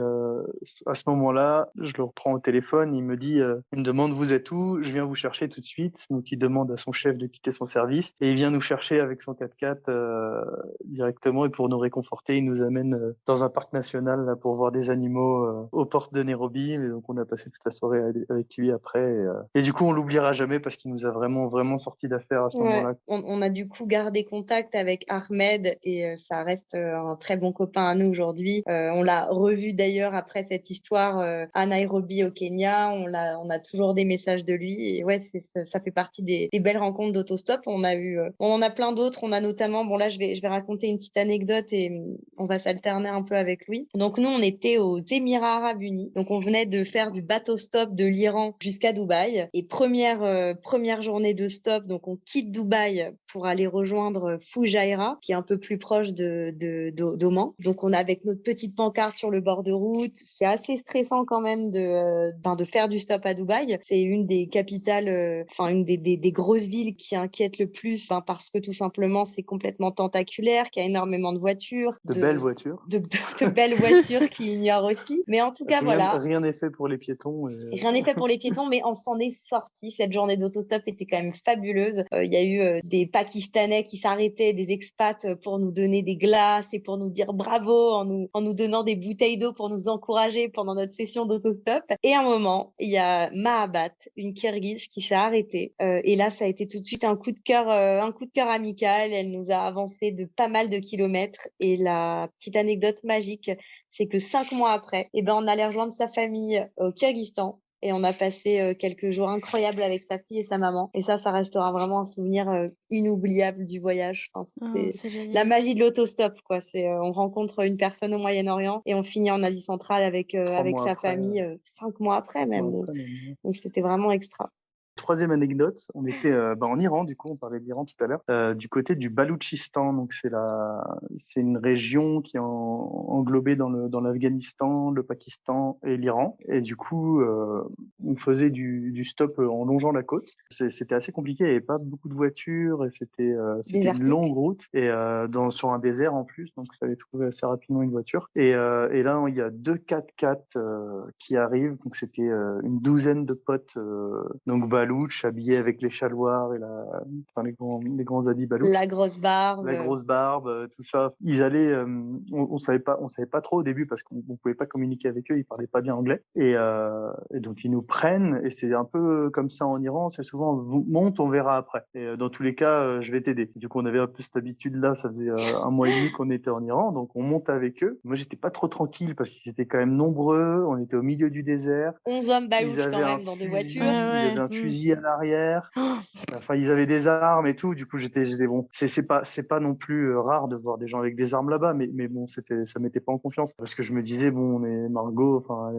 à ce moment-là, je le reprends au téléphone. Il me demande vous êtes où? Je viens vous chercher tout de suite. Donc il demande à son chef de quitter son service et il vient nous chercher avec son 4x4 directement. Et pour nous réconforter, il nous amène dans un parc national là, pour voir des animaux aux portes de Nairobi. Et donc on a passé toute la soirée avec lui après. Et du coup, on l'oubliera jamais parce qu'il nous a vraiment vraiment sorti d'affaire à ce moment-là. On a du coup gardé contact avec Ahmed et ça reste un très bon copain à nous aujourd'hui. On l'a revu d'ailleurs après cette histoire à Nairobi au Kenya. On a toujours des messages de lui et ouais, ça fait partie des belles rencontres d'autostop. On en a plein d'autres. On a notamment, bon là je vais raconter une petite anecdote et on va s'alterner un peu avec lui. Donc nous on était aux Émirats Arabes Unis. Donc on venait de faire du bateau stop de l'Iran jusqu'à Dubaï et première journée de stop. Donc on quitte Dubaï pour aller rejoindre Fujairah, qui est un peu plus proche d'Oman. Donc on est avec notre petite pancarte sur le bord de route. C'est assez stressant quand même de faire du stop à Dubaï. C'est une des capitales, une des grosses villes qui inquiète le plus, parce que tout simplement c'est complètement tentaculaire, qu'il y a énormément de voitures, de belles voitures, de belles voitures qui ignorent aussi. Mais en tout cas voilà. Rien n'est fait pour les piétons. Rien n'est fait pour les piétons, mais on s'en est sorti. Cette journée d'autostop était quand même fabuleuse. Il y a eu des Pakistanais qui s'arrêtaient, des expats pour nous donner des glaces et pour nous dire bravo en nous donnant des bouteilles d'eau pour nous encourager pendant notre session d'autostop. Et à un moment, il y a Mahabat, une Kirghize, qui s'est arrêtée. Et là, ça a été tout de suite un coup de cœur amical. Elle nous a avancé de pas mal de kilomètres. Et la petite anecdote magique, c'est que 5 mois après, on allait rejoindre sa famille au Kyrgyzstan. Et on a passé quelques jours incroyables avec sa fille et sa maman. Et ça restera vraiment un souvenir inoubliable du voyage. C'est génial. La magie de l'autostop, quoi. On rencontre une personne au Moyen-Orient et on finit en Asie centrale avec sa famille 5 mois après même. Donc c'était vraiment extra. Troisième anecdote, on était en Iran, du coup, on parlait de l'Iran tout à l'heure, du côté du Baloutchistan. Donc c'est une région qui est englobée dans l'Afghanistan, le Pakistan et l'Iran. Et du coup, on faisait du stop en longeant la côte. C'était assez compliqué, il n'y avait pas beaucoup de voitures et c'était une longue route et sur un désert en plus, donc il fallait trouver assez rapidement une voiture. Et là, il y a 2 4x4 qui arrivent, donc c'était une douzaine de potes, donc Balouch, habillé avec les chaloirs et les grands habits Balouch. La grosse barbe, tout ça. Ils allaient, on savait pas trop au début parce qu'on pouvait pas communiquer avec eux, ils parlaient pas bien anglais. Et donc ils nous prennent et c'est un peu comme ça en Iran, c'est souvent monte, on verra après. Et dans tous les cas, je vais t'aider. Du coup, on avait un peu cette habitude-là, ça faisait 1 mois et demi qu'on était en Iran, donc on monte avec eux. Moi, j'étais pas trop tranquille parce qu'ils étaient quand même nombreux, on était au milieu du désert. 11 hommes Balouch quand même dans des voitures. Ils avaient un fusil à l'arrière. Enfin, ils avaient des armes et tout. Du coup, j'étais bon. C'est pas non plus rare de voir des gens avec des armes là-bas, mais bon, ça mettait pas en confiance parce que je me disais bon, on est Margot. Enfin,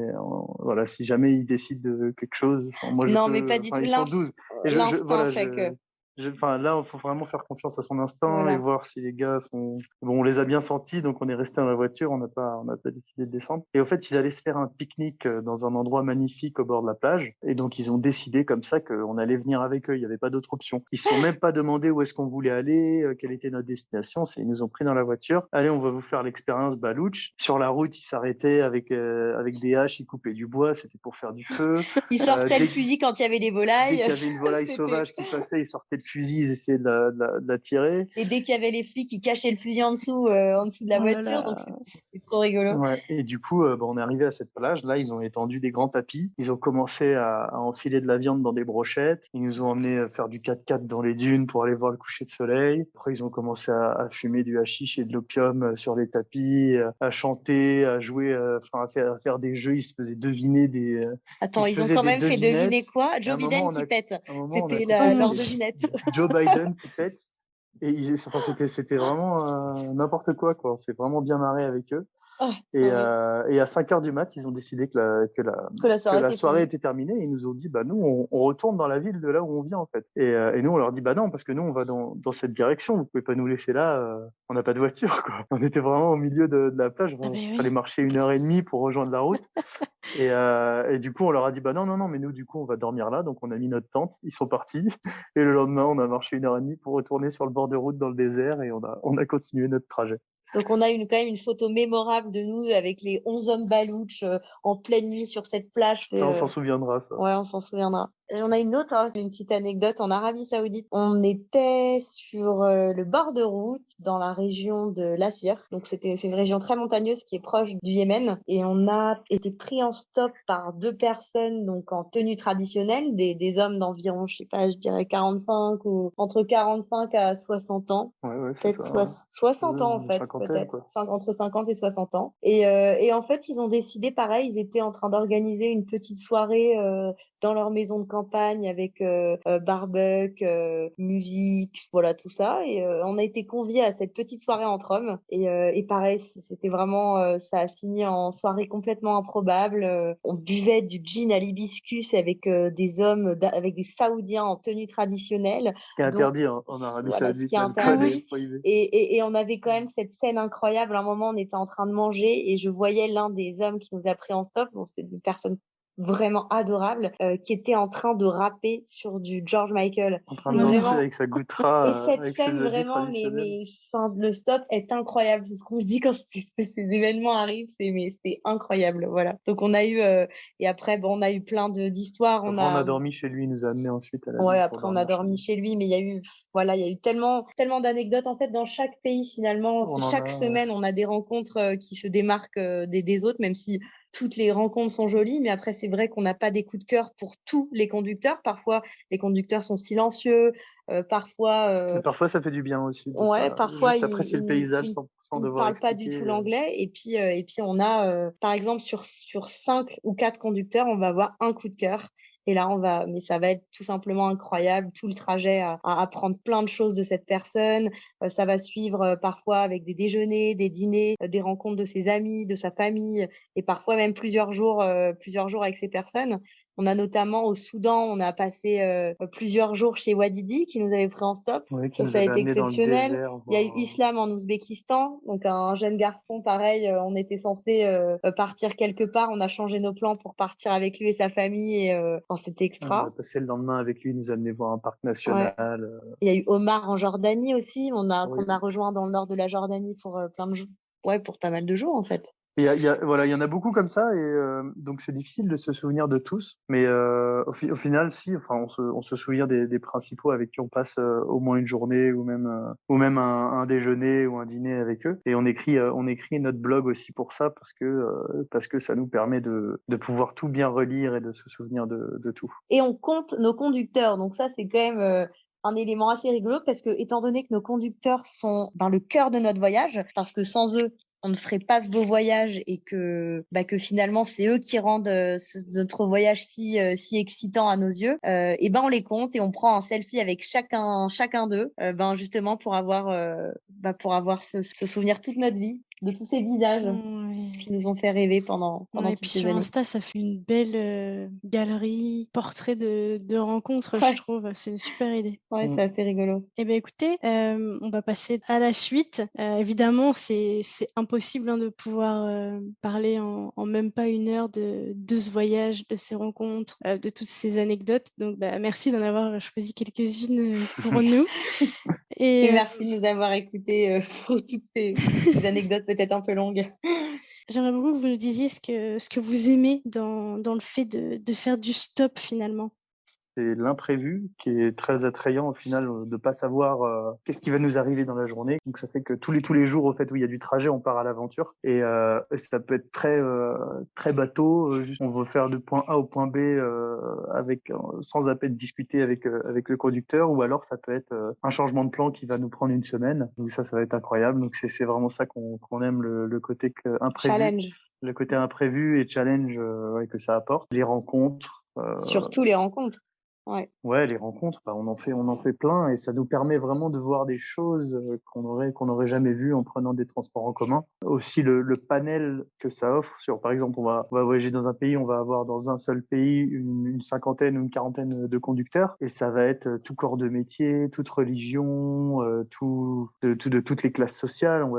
voilà, si jamais ils décident de quelque chose, moi je non, peux. mais pas du tout. Ils sont 12. Et L'instinct fait que. Là, il faut vraiment faire confiance à son instinct et voir si les gars sont. Bon, on les a bien sentis, donc on est resté dans la voiture, on n'a pas décidé de descendre. Et au fait, ils allaient se faire un pique-nique dans un endroit magnifique au bord de la plage. Et donc, ils ont décidé comme ça qu'on allait venir avec eux. Il n'y avait pas d'autre option. Ils se sont même pas demandé où est-ce qu'on voulait aller, quelle était notre destination. Ils nous ont pris dans la voiture. Allez, on va vous faire l'expérience Balouch. Sur la route, ils s'arrêtaient avec des haches, ils coupaient du bois. C'était pour faire du feu. Ils sortaient le fusil quand il y avait des volailles. Dès qu'il y avait une volaille sauvage qui passait, ils sortaient le fusil, ils essayaient de la tirer. Et dès qu'il y avait les flics, ils cachaient le fusil en dessous de la voiture. Donc c'est trop rigolo. Ouais. Et du coup, on est arrivé à cette plage. Là, ils ont étendu des grands tapis. Ils ont commencé à enfiler de la viande dans des brochettes. Ils nous ont emmenés faire du 4x4 dans les dunes pour aller voir le coucher de soleil. Après, ils ont commencé à fumer du hashish et de l'opium sur les tapis, à chanter, à jouer, à faire des jeux. Ils se faisaient deviner des. Attends, ils ont quand même fait deviner quoi? Joe Biden qui pète. C'était leur devinette. Joe Biden qui pète. Et enfin, c'était vraiment n'importe quoi, quoi. On s'est vraiment bien marré avec eux. Ah, Et, ah oui. et à 5 heures du mat, ils ont décidé Que la que soirée la était soirée finie. était terminée. Et ils nous ont dit, bah, nous, on retourne dans la ville de là où on vient, en fait. Et nous, on leur dit, bah non, parce que nous, on va dans cette direction. Vous pouvez pas nous laisser là. On n'a pas de voiture, quoi. On était vraiment au milieu de la plage. Ah Il ben fallait oui. marcher 1 heure et demie pour rejoindre la route. Et du coup, on leur a dit, bah non, non, non, mais nous, du coup, on va dormir là. Donc, on a mis notre tente. Ils sont partis. Et le lendemain, on a marché 1 heure et demie pour retourner sur le bord de route dans le désert et on a continué notre trajet. Donc, on a quand même une photo mémorable de nous avec les 11 hommes balouches en pleine nuit sur cette plage. Ça, on s'en souviendra, ça. Ouais, on s'en souviendra. Et on a une autre, hein, une petite anecdote en Arabie Saoudite. On était sur le bord de route dans la région de Lassir. Donc c'est une région très montagneuse qui est proche du Yémen. Et on a été pris en stop par deux personnes donc en tenue traditionnelle, des hommes d'environ, je sais pas, je dirais 45 ou entre 45 à 60 ans. Ouais, ouais, c'est Peut-être ça. Ouais. 60 ans en Une fait, cinquantaine, peut-être. quoi. Entre 50 et 60 ans. Et en fait, ils ont décidé, pareil, ils étaient en train d'organiser une petite soirée dans leur maison de campagne avec barbecue, musique, voilà tout ça. Et on a été conviés à cette petite soirée entre hommes. Et pareil, c'était vraiment, ça a fini en soirée complètement improbable. On buvait du gin à l'hibiscus avec des hommes, avec des Saoudiens en tenue traditionnelle. Ce qui est Donc interdit en Arabie voilà, ce Saoudite, qui est Ah l'alcool est interdit. oui. prohibé. Et on avait quand même cette scène incroyable. À un moment, on était en train de manger et je voyais l'un des hommes qui nous a pris en stop. Bon, c'est des personnes vraiment adorables qui était en train de rapper sur du George Michael. En train Oh de C'est danser non. vraiment. avec sa Et goutra, cette avec ses scène habits vraiment, traditionnels. enfin, le stop est incroyable. C'est ce qu'on se dit quand ces événements arrivent, c'est incroyable. Voilà. Donc on a eu et après bon, on a eu plein d'histoires. On Après, on a a dormi chez lui, il nous a amenés ensuite à la Ouais, ville pour après on a dormir chez dormi lui. chez lui, mais il y a eu tellement d'anecdotes en fait dans chaque pays finalement. On en Chaque a, ouais. semaine, on a des rencontres qui se démarquent des autres, même si toutes les rencontres sont jolies. Mais après, c'est vrai qu'on n'a pas des coups de cœur pour tous les conducteurs. Parfois, les conducteurs sont silencieux. Parfois, Mais parfois, ça fait du bien aussi de ouais, pas parfois juste apprécier le paysage sans ils ne devoir parlent pas du expliquer. tout l'anglais. Et puis on a, par exemple, sur 5 ou 4 conducteurs, on va avoir un coup de cœur. Et là, mais ça va être tout simplement incroyable, tout le trajet à apprendre plein de choses de cette personne. Ça va suivre parfois avec des déjeuners, des dîners, des rencontres de ses amis, de sa famille, et parfois même plusieurs jours avec ces personnes. On a notamment au Soudan, on a passé plusieurs jours chez Wadidi qui nous avait pris en stop. Ouais, qui Ça nous a avait été amenés dans le exceptionnel. désert Il y a eu voir. Islam en Ouzbékistan, donc un jeune garçon, pareil, on était censé partir quelque part, on a changé nos plans pour partir avec lui et sa famille, et enfin, c'était On a extra. passé le lendemain avec lui, il nous a amenés voir un parc Ouais. national. Il y a eu Omar en Jordanie aussi, qu'on Oui. a rejoint dans le nord de la Jordanie pour plein de jours. Ouais, pour pas mal de jours en fait. Voilà, il y en a beaucoup comme ça, et donc c'est difficile de se souvenir de tous, mais au final, si, enfin, on se souvient des principaux avec qui on passe au moins une journée ou même un déjeuner ou un dîner avec eux, et on écrit notre blog aussi pour ça parce que ça nous permet de pouvoir tout bien relire et de se souvenir de tout. Et on compte nos conducteurs, donc ça c'est quand même un élément assez rigolo parce que étant donné que nos conducteurs sont dans le cœur de notre voyage, parce que sans eux on ne ferait pas ce beau voyage et que finalement c'est eux qui rendent notre voyage si excitant à nos yeux, et ben on les compte et on prend un selfie avec chacun d'eux, justement pour avoir ce souvenir toute notre vie de tous ces visages Ouais. qui nous ont fait rêver pendant Ouais, et toutes puis ces sur années. Insta, ça fait une belle galerie, portrait de rencontres, je Ouais, trouve. C'est une super idée. ouais, Mm. c'est assez rigolo. Eh bien, écoutez, on va passer à la suite. Évidemment, c'est impossible hein, de pouvoir parler en même pas 1 heure de ce voyage, de ces rencontres, de toutes ces anecdotes. Donc, bah, merci d'en avoir choisi quelques-unes pour nous. Et Et merci de nous avoir écoutés pour toutes ces anecdotes peut-être un peu longues. j'aimerais beaucoup que vous nous disiez ce que vous aimez dans le fait de faire du stop finalement. C'est l'imprévu qui est très attrayant au final de pas savoir qu'est-ce qui va nous arriver dans la journée. Donc ça fait que tous les jours au fait où il y a du trajet, on part à l'aventure et ça peut être très bateau. Juste on veut faire de point A au point B avec sans à peine discuter avec le conducteur, ou alors ça peut être un changement de plan qui va nous prendre une semaine. Donc ça va être incroyable. Donc c'est vraiment ça qu'on aime, le côté imprévu, Challenge, le côté imprévu et challenge ouais, que ça apporte. Les rencontres. surtout les rencontres. Ouais. Ouais, les rencontres, bah, on en fait plein et ça nous permet vraiment de voir des choses, qu'on n'aurait jamais vues en prenant des transports en commun. Aussi le panel que ça offre sur par exemple, on va voyager dans un pays, on va avoir dans un seul pays une cinquantaine ou une quarantaine de conducteurs et ça va être, tout corps de métier, toute religion, de toutes les classes sociales. On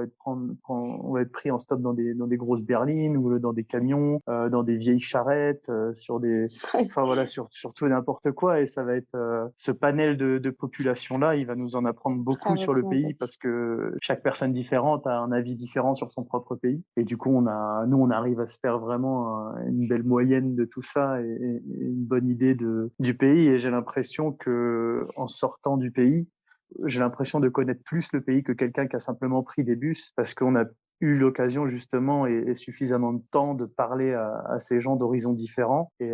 va être pris en stop dans des grosses berlines ou dans des camions, dans des vieilles charrettes, sur des enfin voilà, sur tout et n'importe quoi. Et ça va être ce panel de population-là, il va nous en apprendre Très beaucoup sur le pays représentatif. parce que chaque personne différente a un avis différent sur son propre pays. Et du coup, nous, on arrive à se faire vraiment une belle moyenne de tout ça et une bonne idée du pays. Et j'ai l'impression que en sortant du pays, j'ai l'impression de connaître plus le pays que quelqu'un qui a simplement pris des bus parce qu'on a eu l'occasion justement et suffisamment de temps de parler à ces gens d'horizons différents et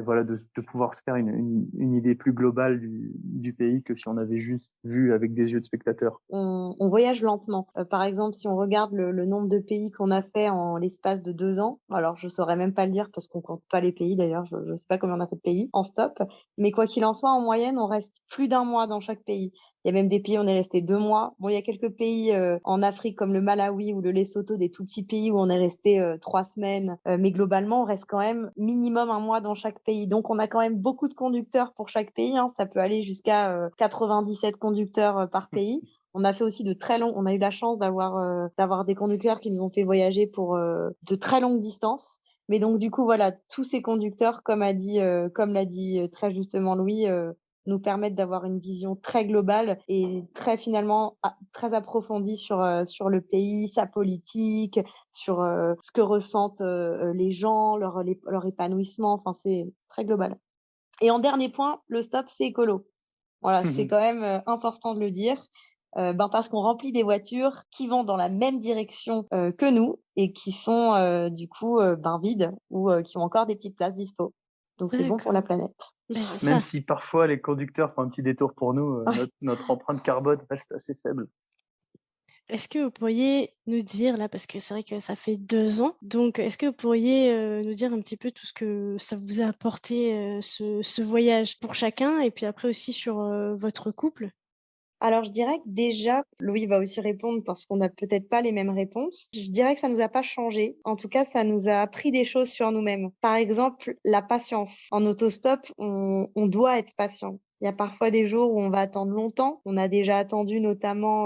voilà de pouvoir se faire une idée plus globale du pays que si on avait juste vu avec des yeux de spectateur. On voyage lentement. Par exemple, si on regarde le nombre de pays qu'on a fait en l'espace de 2 ans, alors je saurais même pas le dire parce qu'on compte pas les pays d'ailleurs, je sais pas combien on a fait de pays en stop, mais quoi qu'il en soit, en moyenne, on reste plus d'un mois dans chaque pays. Il y a même des pays où on est resté 2 mois. Bon, il y a quelques pays en Afrique comme le Malawi ou le Lesotho, des tout petits pays où on est resté 3 semaines, mais globalement, on reste quand même minimum un mois dans chaque pays. Donc, on a quand même beaucoup de conducteurs pour chaque pays, hein. Ça peut aller jusqu'à 97 conducteurs par pays. On a fait aussi on a eu la chance d'avoir des conducteurs qui nous ont fait voyager pour de très longues distances. Mais donc du coup voilà, tous ces conducteurs, comme l'a dit très justement Louis, nous permettent d'avoir une vision très globale et très finalement très approfondie sur le pays, sa politique, sur ce que ressentent les gens, leur épanouissement. Enfin c'est très global. Et en dernier point, le stop c'est écolo. Voilà, c'est quand même important de le dire, parce qu'on remplit des voitures qui vont dans la même direction que nous et qui sont du coup vides ou qui ont encore des petites places dispo. Donc c'est bon pour la D'accord. planète. Ben, c'est Même ça. si parfois les conducteurs font un petit détour pour nous, notre empreinte carbone reste assez faible. Est-ce que vous pourriez nous dire là, parce que c'est vrai que ça fait 2 ans, donc est-ce que vous pourriez nous dire un petit peu tout ce que ça vous a apporté ce voyage pour chacun et puis après aussi sur votre couple? Alors, je dirais que déjà, Louis va aussi répondre parce qu'on n'a peut-être pas les mêmes réponses. Je dirais que ça nous a pas changé. En tout cas, ça nous a appris des choses sur nous-mêmes. Par exemple, la patience. En autostop, on doit être patient. Il y a parfois des jours où on va attendre longtemps. On a déjà attendu notamment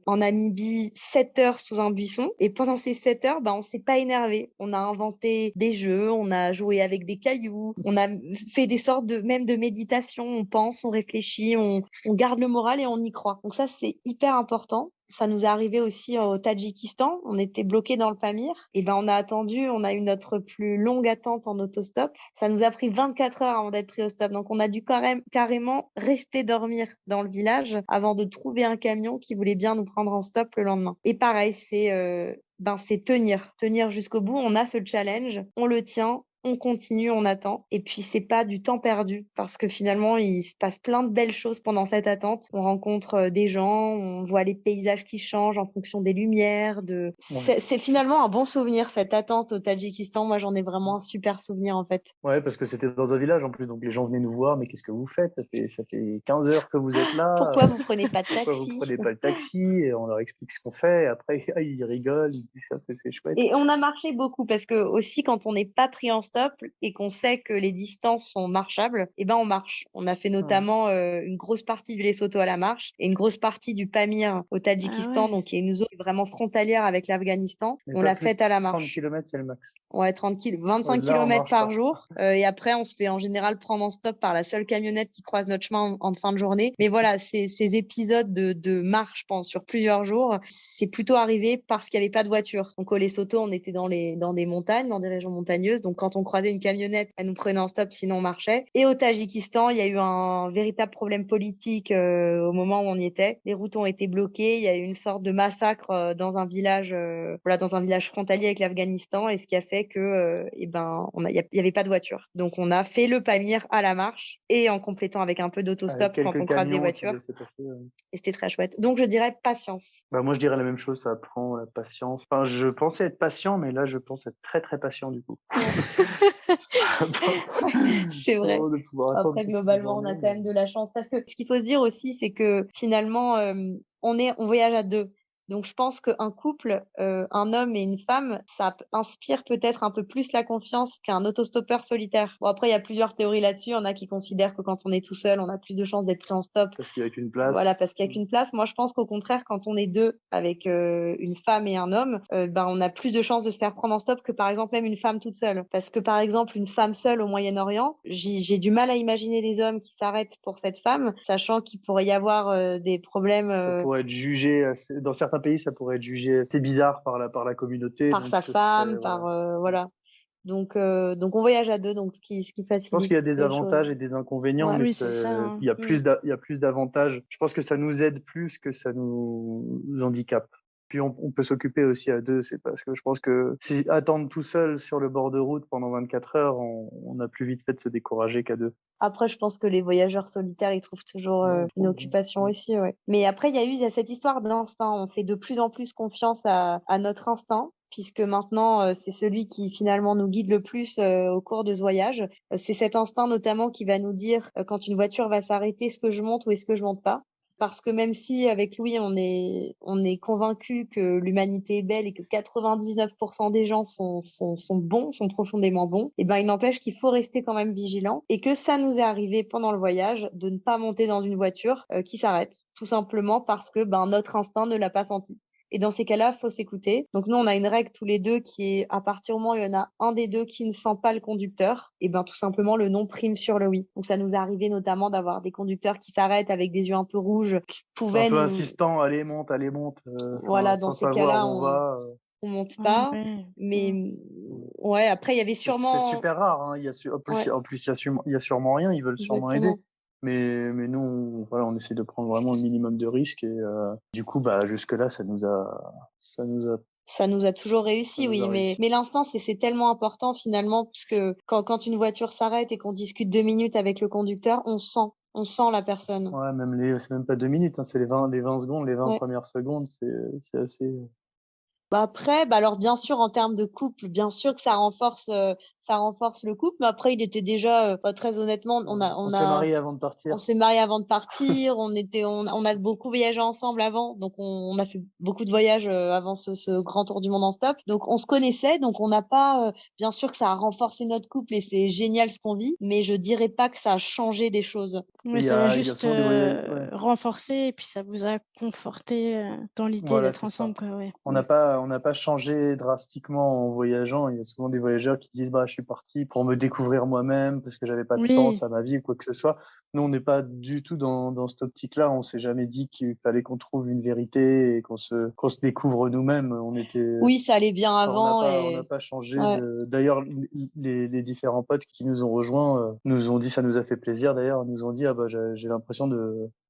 en Namibie 7 heures sous un buisson. Et pendant ces 7 heures, on s'est pas énervé. On a inventé des jeux, on a joué avec des cailloux, on a fait des sortes même de méditation. On pense, on réfléchit, on garde le moral et on y croit. Donc ça, c'est hyper important. Ça nous est arrivé aussi au Tadjikistan. On était bloqué dans le Pamir. Et on a attendu, on a eu notre plus longue attente en autostop. Ça nous a pris 24 heures avant d'être pris au stop. Donc on a dû carrément rester dormir dans le village avant de trouver un camion qui voulait bien nous prendre en stop le lendemain. Et pareil, c'est tenir jusqu'au bout. On a ce challenge, on le tient, on continue, on attend. Et puis, c'est pas du temps perdu parce que finalement, il se passe plein de belles choses pendant cette attente. On rencontre des gens, on voit les paysages qui changent en fonction des lumières. Ouais. C'est finalement un bon souvenir, cette attente au Tadjikistan. Moi, j'en ai vraiment un super souvenir, en fait. Ouais, parce que c'était dans un village en plus, donc les gens venaient nous voir, mais qu'est-ce que vous faites? Ça fait 15 heures que vous êtes là, Pourquoi vous prenez pas de pourquoi vous taxi? prenez pas le taxi? Et on leur explique ce qu'on fait, et après, ils rigolent, ils disent ça, c'est chouette. Et on a marché beaucoup parce que aussi quand on n'est pas pris en stop et qu'on sait que les distances sont marchables, on marche. On a fait Ouais. notamment une grosse partie du Lesotho à la marche et une grosse partie du Pamir au Ah Tadjikistan, ouais. donc qui est une zone vraiment frontalière avec l'Afghanistan. Mais On pas l'a plus de faite à la 30 marche. kilomètres, c'est le max. Ouais, 30 km, 25 Au-delà, on kilomètres marche par pas. jour. Et après, on se fait en général prendre en stop par la seule camionnette qui croise notre chemin en fin de journée. Mais voilà, ces épisodes de marche pendant sur plusieurs jours, c'est plutôt arrivé parce qu'il n'y avait pas de voiture. Donc au Lesotho, on était dans des montagnes, dans des régions montagneuses. Donc quand on croisait une camionnette, elle nous prenait en stop, sinon on marchait. Et au Tadjikistan, il y a eu un véritable problème politique au moment où on y était. Les routes ont été bloquées. Il y a eu une sorte de massacre dans un village, dans un village frontalier avec l'Afghanistan, et ce qui a fait que, il y avait pas de voiture. Donc on a fait le Pamir à la marche et en complétant avec un peu Avec d'autostop quand quelques on croise des camions qui voitures. laissaient passer. Et c'était très chouette. Donc je dirais patience. Bah, moi, je dirais la même chose, ça apprend la patience. Enfin, je pensais être patient, mais là, je pense être très, très patient, du coup. Ouais. C'est vrai. De pouvoir attendre Après, toute une globalement, on a journée. quand même de la chance parce que ce qu'il faut se dire aussi, c'est que finalement, on voyage à 2. Donc je pense qu'un couple, un homme et une femme, ça inspire peut-être un peu plus la confiance qu'un autostoppeur solitaire. Bon, après, il y a plusieurs théories là-dessus. Il y en a qui considèrent que quand on est tout seul, on a plus de chances d'être pris en stop. Parce qu'il n'y a qu'une place. Voilà, parce qu'il y a qu'une place. Moi, je pense qu'au contraire, quand on est 2 avec, une femme et un homme, ben, on a plus de chances de se faire prendre en stop que, par exemple, même une femme toute seule. Parce que, par exemple, une femme seule au Moyen-Orient, j'ai du mal à imaginer des hommes qui s'arrêtent pour cette femme, sachant qu'il pourrait y avoir, des problèmes, Ça pourrait être jugé, dans certains pays, ça pourrait être jugé assez bizarre par la communauté. par Donc sa ce serait, femme, par, voilà. voilà. Donc on voyage à 2, donc ce qui Je pense qu'il facilite y a des les choses. avantages et des inconvénients, Ouais. mais Oui, c'est ça, hein. il y a plus d'avantages. Je pense que ça nous aide plus que ça nous handicape. Puis on peut s'occuper aussi à 2, c'est parce que je pense que si attendre tout seul sur le bord de route pendant 24 heures, on a plus vite fait de se décourager qu'à 2. Après, je pense que les voyageurs solitaires, ils trouvent toujours, Ouais, une trop, occupation ouais. aussi, ouais. Mais après, il y a cette histoire d'instinct. On fait de plus en plus confiance à notre instinct, puisque maintenant, c'est celui qui finalement nous guide le plus, au cours de ce voyage. C'est cet instinct notamment qui va nous dire, quand une voiture va s'arrêter, est-ce que je monte ou est-ce que je monte pas? Parce que même si avec Louis, on est convaincu que l'humanité est belle et que 99% des gens sont bons, sont profondément bons, et ben, il n'empêche qu'il faut rester quand même vigilant et que ça nous est arrivé pendant le voyage de ne pas monter dans une voiture, qui s'arrête, tout simplement parce que, ben, notre instinct ne l'a pas senti. Et dans ces cas-là, faut s'écouter. Donc nous, on a une règle tous les deux qui est à partir du moment où il y en a un des deux qui ne sent pas le conducteur, et ben tout simplement le non prime sur le oui. Donc ça nous est arrivé notamment d'avoir des conducteurs qui s'arrêtent avec des yeux un peu rouges, qui Un pouvaient peu nous, insistant, allez monte, voilà, dans sans ces savoir cas-là, où on va. on monte Ah pas. ouais. Mais Mm. ouais, après il y avait C'est sûrement, super rare, hein. ouais, En plus, il y a sûrement rien. Ils veulent sûrement aider. exactement. Mais nous, voilà, on essaie de prendre vraiment le minimum de risques et du coup, bah jusque-là, Ça nous a toujours ça réussi, nous oui, a mais, réussi. mais l'instinct, c'est tellement important finalement, parce que quand une voiture s'arrête et qu'on discute 2 minutes avec le conducteur, on sent la personne. Ouais, c'est même pas 2 minutes, hein, c'est les 20 secondes, les 20 Ouais. premières secondes, c'est assez. Bah après, bah alors bien sûr en termes de couple, bien sûr que ça renforce le couple, mais après il était déjà, bah, très honnêtement, on a On on s'est a mariés avant de on partir. s'est mariés avant de partir, on a beaucoup voyagé ensemble avant, donc on a fait beaucoup de voyages, avant ce grand tour du monde en stop. Donc on se connaissait, donc on n'a pas, bien sûr que ça a renforcé notre couple et c'est génial ce qu'on vit, mais je dirais pas que ça a changé des choses. Ouais, ça l'a Il y a juste souvent des voyages. Ouais. renforcé et puis ça vous a conforté dans l'idée Voilà, d'être c'est ça. ensemble, quoi, ouais. On n'a pas changé drastiquement en voyageant. Il y a souvent des voyageurs qui disent, bah, je suis parti pour me découvrir moi-même parce que j'avais pas de Oui, sens à ma vie ou quoi que ce soit. Nous, on n'est pas du tout dans cette optique-là. On s'est jamais dit qu'il fallait qu'on trouve une vérité et qu'on se découvre nous-mêmes. Oui, ça allait bien Enfin, avant on n'a et pas changé ouais. d'ailleurs, les différents potes qui nous ont rejoints, nous ont dit, ça nous a fait plaisir d'ailleurs, nous ont dit, ah bah, j'ai l'impression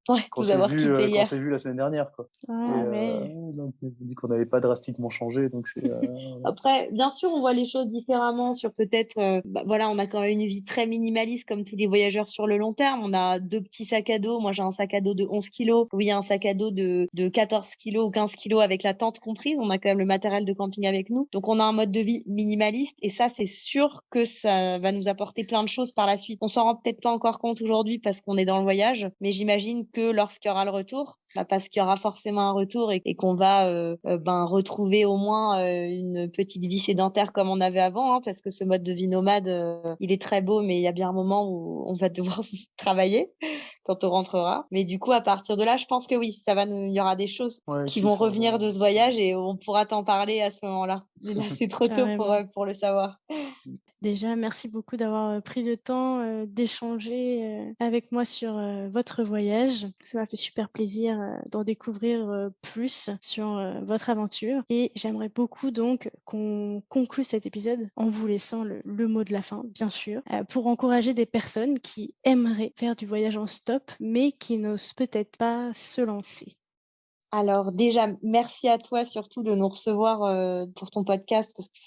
Ouais, de vous avoir quitté qu'on hier. s'est vu la semaine dernière, quoi. Et ah ouais. donc, ils ont dit qu'on n'avait pas drastiquement changé, donc voilà. Après, bien sûr, on voit les choses différemment sur peut-être, bah, voilà, on a quand même une vie très minimaliste comme tous les voyageurs sur le long terme. On a 2 petits sacs à dos. Moi, j'ai un sac à dos de 11 kilos. Louis a un sac à dos de 14 kilos ou 15 kilos avec la tente comprise. On a quand même le matériel de camping avec nous. Donc, on a un mode de vie minimaliste et ça, c'est sûr que ça va nous apporter plein de choses par la suite. On s'en rend peut-être pas encore compte aujourd'hui parce qu'on est dans le voyage, mais j'imagine que lorsqu'il y aura le retour, bah parce qu'il y aura forcément un retour et qu'on va ben retrouver au moins une petite vie sédentaire comme on avait avant, hein, parce que ce mode de vie nomade, il est très beau, mais il y a bien un moment où on va devoir travailler quand on rentrera. Mais du coup, à partir de là, je pense que oui, il y aura des choses Ouais, qui qui vont revenir de changeront. ce voyage et on pourra t'en parler à ce moment-là. Mais là, c'est trop tôt Carrément. pour le savoir. Déjà, merci beaucoup d'avoir pris le temps d'échanger avec moi sur votre voyage. Ça m'a fait super plaisir d'en découvrir plus sur votre aventure. Et j'aimerais beaucoup donc qu'on conclue cet épisode en vous laissant le mot de la fin, bien sûr, pour encourager des personnes qui aimeraient faire du voyage en stop, mais qui n'osent peut-être pas se lancer. Alors déjà, merci à toi surtout de nous recevoir pour ton podcast parce que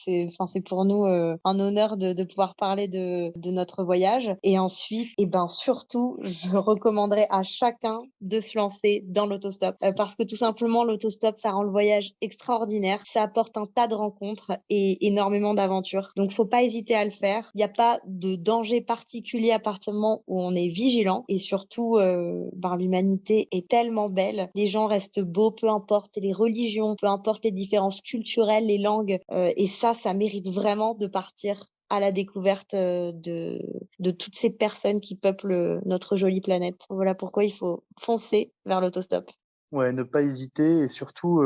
c'est pour nous un honneur de pouvoir parler de notre voyage. Et ensuite, surtout, je recommanderais à chacun de se lancer dans l'autostop parce que tout simplement, l'autostop, ça rend le voyage extraordinaire. Ça apporte un tas de rencontres et énormément d'aventures. Donc, faut pas hésiter à le faire. Il n'y a pas de danger particulier à partir du moment où on est vigilant. Et surtout, l'humanité est tellement belle. Les gens restent beaux, peu importe les religions, peu importe les différences culturelles, les langues. Et ça mérite vraiment de partir à la découverte de toutes ces personnes qui peuplent notre jolie planète. Voilà pourquoi il faut foncer vers l'autostop. Ouais, ne pas hésiter et surtout,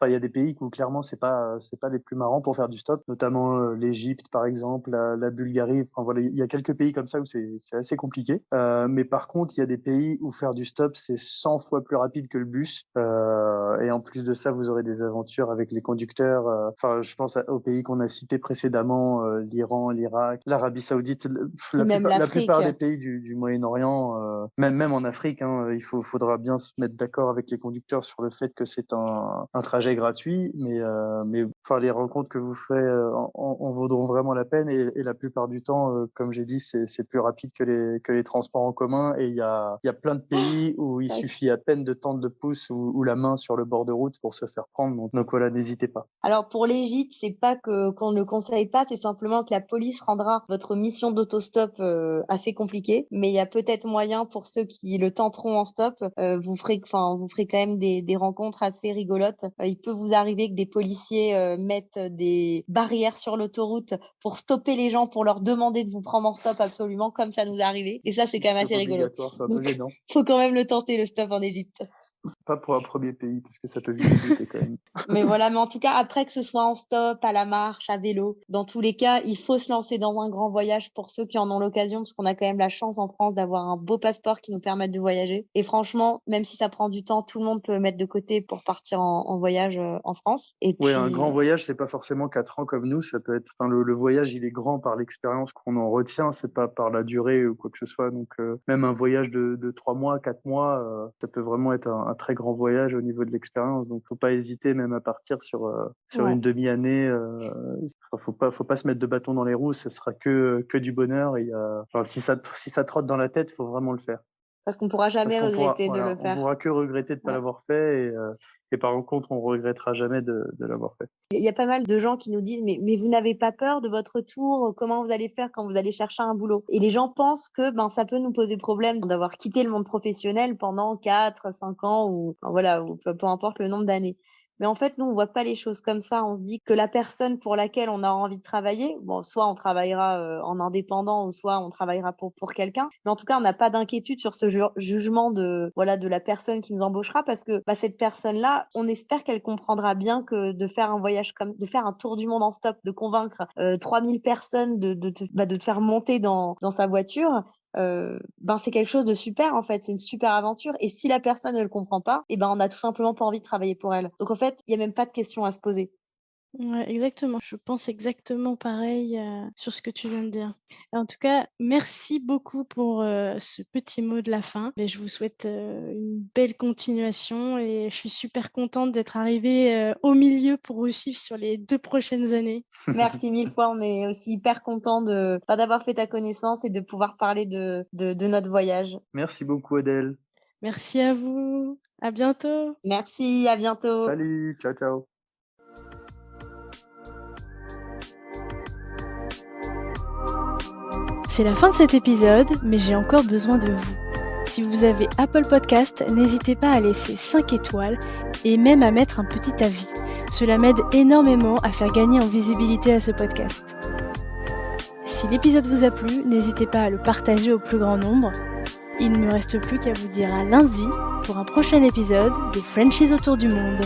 il y a des pays où clairement c'est pas les plus marrants pour faire du stop, notamment l'Égypte par exemple, la Bulgarie. Enfin voilà, il y a quelques pays comme ça où c'est assez compliqué. Mais par contre, il y a des pays où faire du stop c'est 100 fois plus rapide que le bus. Et en plus de ça, vous aurez des aventures avec les conducteurs. Enfin, je pense aux pays qu'on a cités précédemment, l'Iran, l'Irak, l'Arabie Saoudite, la plupart des pays du Moyen-Orient, même en Afrique. Hein, faudra bien se mettre d'accord avec les conducteurs sur le fait que c'est un trajet gratuit, mais les rencontres que vous ferez en vaudront vraiment la peine et la plupart du temps, comme j'ai dit, c'est plus rapide que les transports en commun et il y a plein de pays où il suffit à peine de tendre le pouce ou la main sur le bord de route pour se faire prendre. Donc voilà, n'hésitez pas. Alors pour l'Égypte, c'est pas qu'on ne conseille pas, c'est simplement que la police rendra votre mission d'autostop assez compliquée, mais il y a peut-être moyen pour ceux qui le tenteront en stop, vous ferez quand même des rencontres assez rigolotes. Il peut vous arriver que des policiers mettent des barrières sur l'autoroute pour stopper les gens, pour leur demander de vous prendre en stop absolument, comme ça nous est arrivé. Et ça, c'est quand même assez rigolo. C'est un peu gênant. Faut quand même le tenter, le stop en Égypte. Pas pour un premier pays, parce que ça peut vite débuter quand même. Mais voilà, mais en tout cas, après que ce soit en stop, à la marche, à vélo, dans tous les cas, il faut se lancer dans un grand voyage pour ceux qui en ont l'occasion, parce qu'on a quand même la chance en France d'avoir un beau passeport qui nous permette de voyager. Et franchement, même si ça prend du temps, tout le monde peut mettre de côté pour partir en voyage en France. Et puis, un grand voyage, c'est pas forcément 4 ans comme nous. Ça peut être, le voyage, il est grand par l'expérience qu'on en retient, c'est pas par la durée ou quoi que ce soit. Donc, même un voyage de 3 mois, 4 mois, ça peut vraiment être un très grand voyage au niveau de l'expérience. Donc, faut pas hésiter même à partir sur une demi-année. Faut pas se mettre de bâton dans les roues. Ce sera que du bonheur. Et si ça trotte dans la tête, faut vraiment le faire. Parce qu'on pourra jamais regretter de le faire. On pourra que regretter de pas l'avoir fait et par contre, on regrettera jamais de l'avoir fait. Il y a pas mal de gens qui nous disent mais vous n'avez pas peur de votre tour? Comment vous allez faire quand vous allez chercher un boulot? Et les gens pensent que ça peut nous poser problème d'avoir quitté le monde professionnel pendant 4, 5 ans ou peu importe le nombre d'années. Mais en fait, nous, on voit pas les choses comme ça. On se dit que la personne pour laquelle on a envie de travailler, soit on travaillera en indépendant ou soit on travaillera pour quelqu'un. Mais en tout cas, on n'a pas d'inquiétude sur ce jugement de la personne qui nous embauchera parce que cette personne-là, on espère qu'elle comprendra bien que de faire un voyage de faire un tour du monde en stop, de convaincre 3000 personnes de te faire monter dans sa voiture. C'est quelque chose de super en fait, c'est une super aventure et si la personne ne le comprend pas, on a tout simplement pas envie de travailler pour elle. Donc en fait, il y a même pas de question à se poser. Ouais, exactement. Je pense exactement pareil sur ce que tu viens de dire. En tout cas, merci beaucoup pour ce petit mot de la fin. Et je vous souhaite une belle continuation et je suis super contente d'être arrivée au milieu pour vous suivre sur les 2 prochaines années. Merci 1000 fois. On est aussi hyper content d'avoir fait ta connaissance et de pouvoir parler de notre voyage. Merci beaucoup, Adèle. Merci à vous. À bientôt. Merci, à bientôt. Salut, ciao, ciao. C'est la fin de cet épisode, mais j'ai encore besoin de vous. Si vous avez Apple Podcast, n'hésitez pas à laisser 5 étoiles et même à mettre un petit avis. Cela m'aide énormément à faire gagner en visibilité à ce podcast. Si l'épisode vous a plu, n'hésitez pas à le partager au plus grand nombre. Il ne me reste plus qu'à vous dire à lundi pour un prochain épisode des Frenchies autour du monde.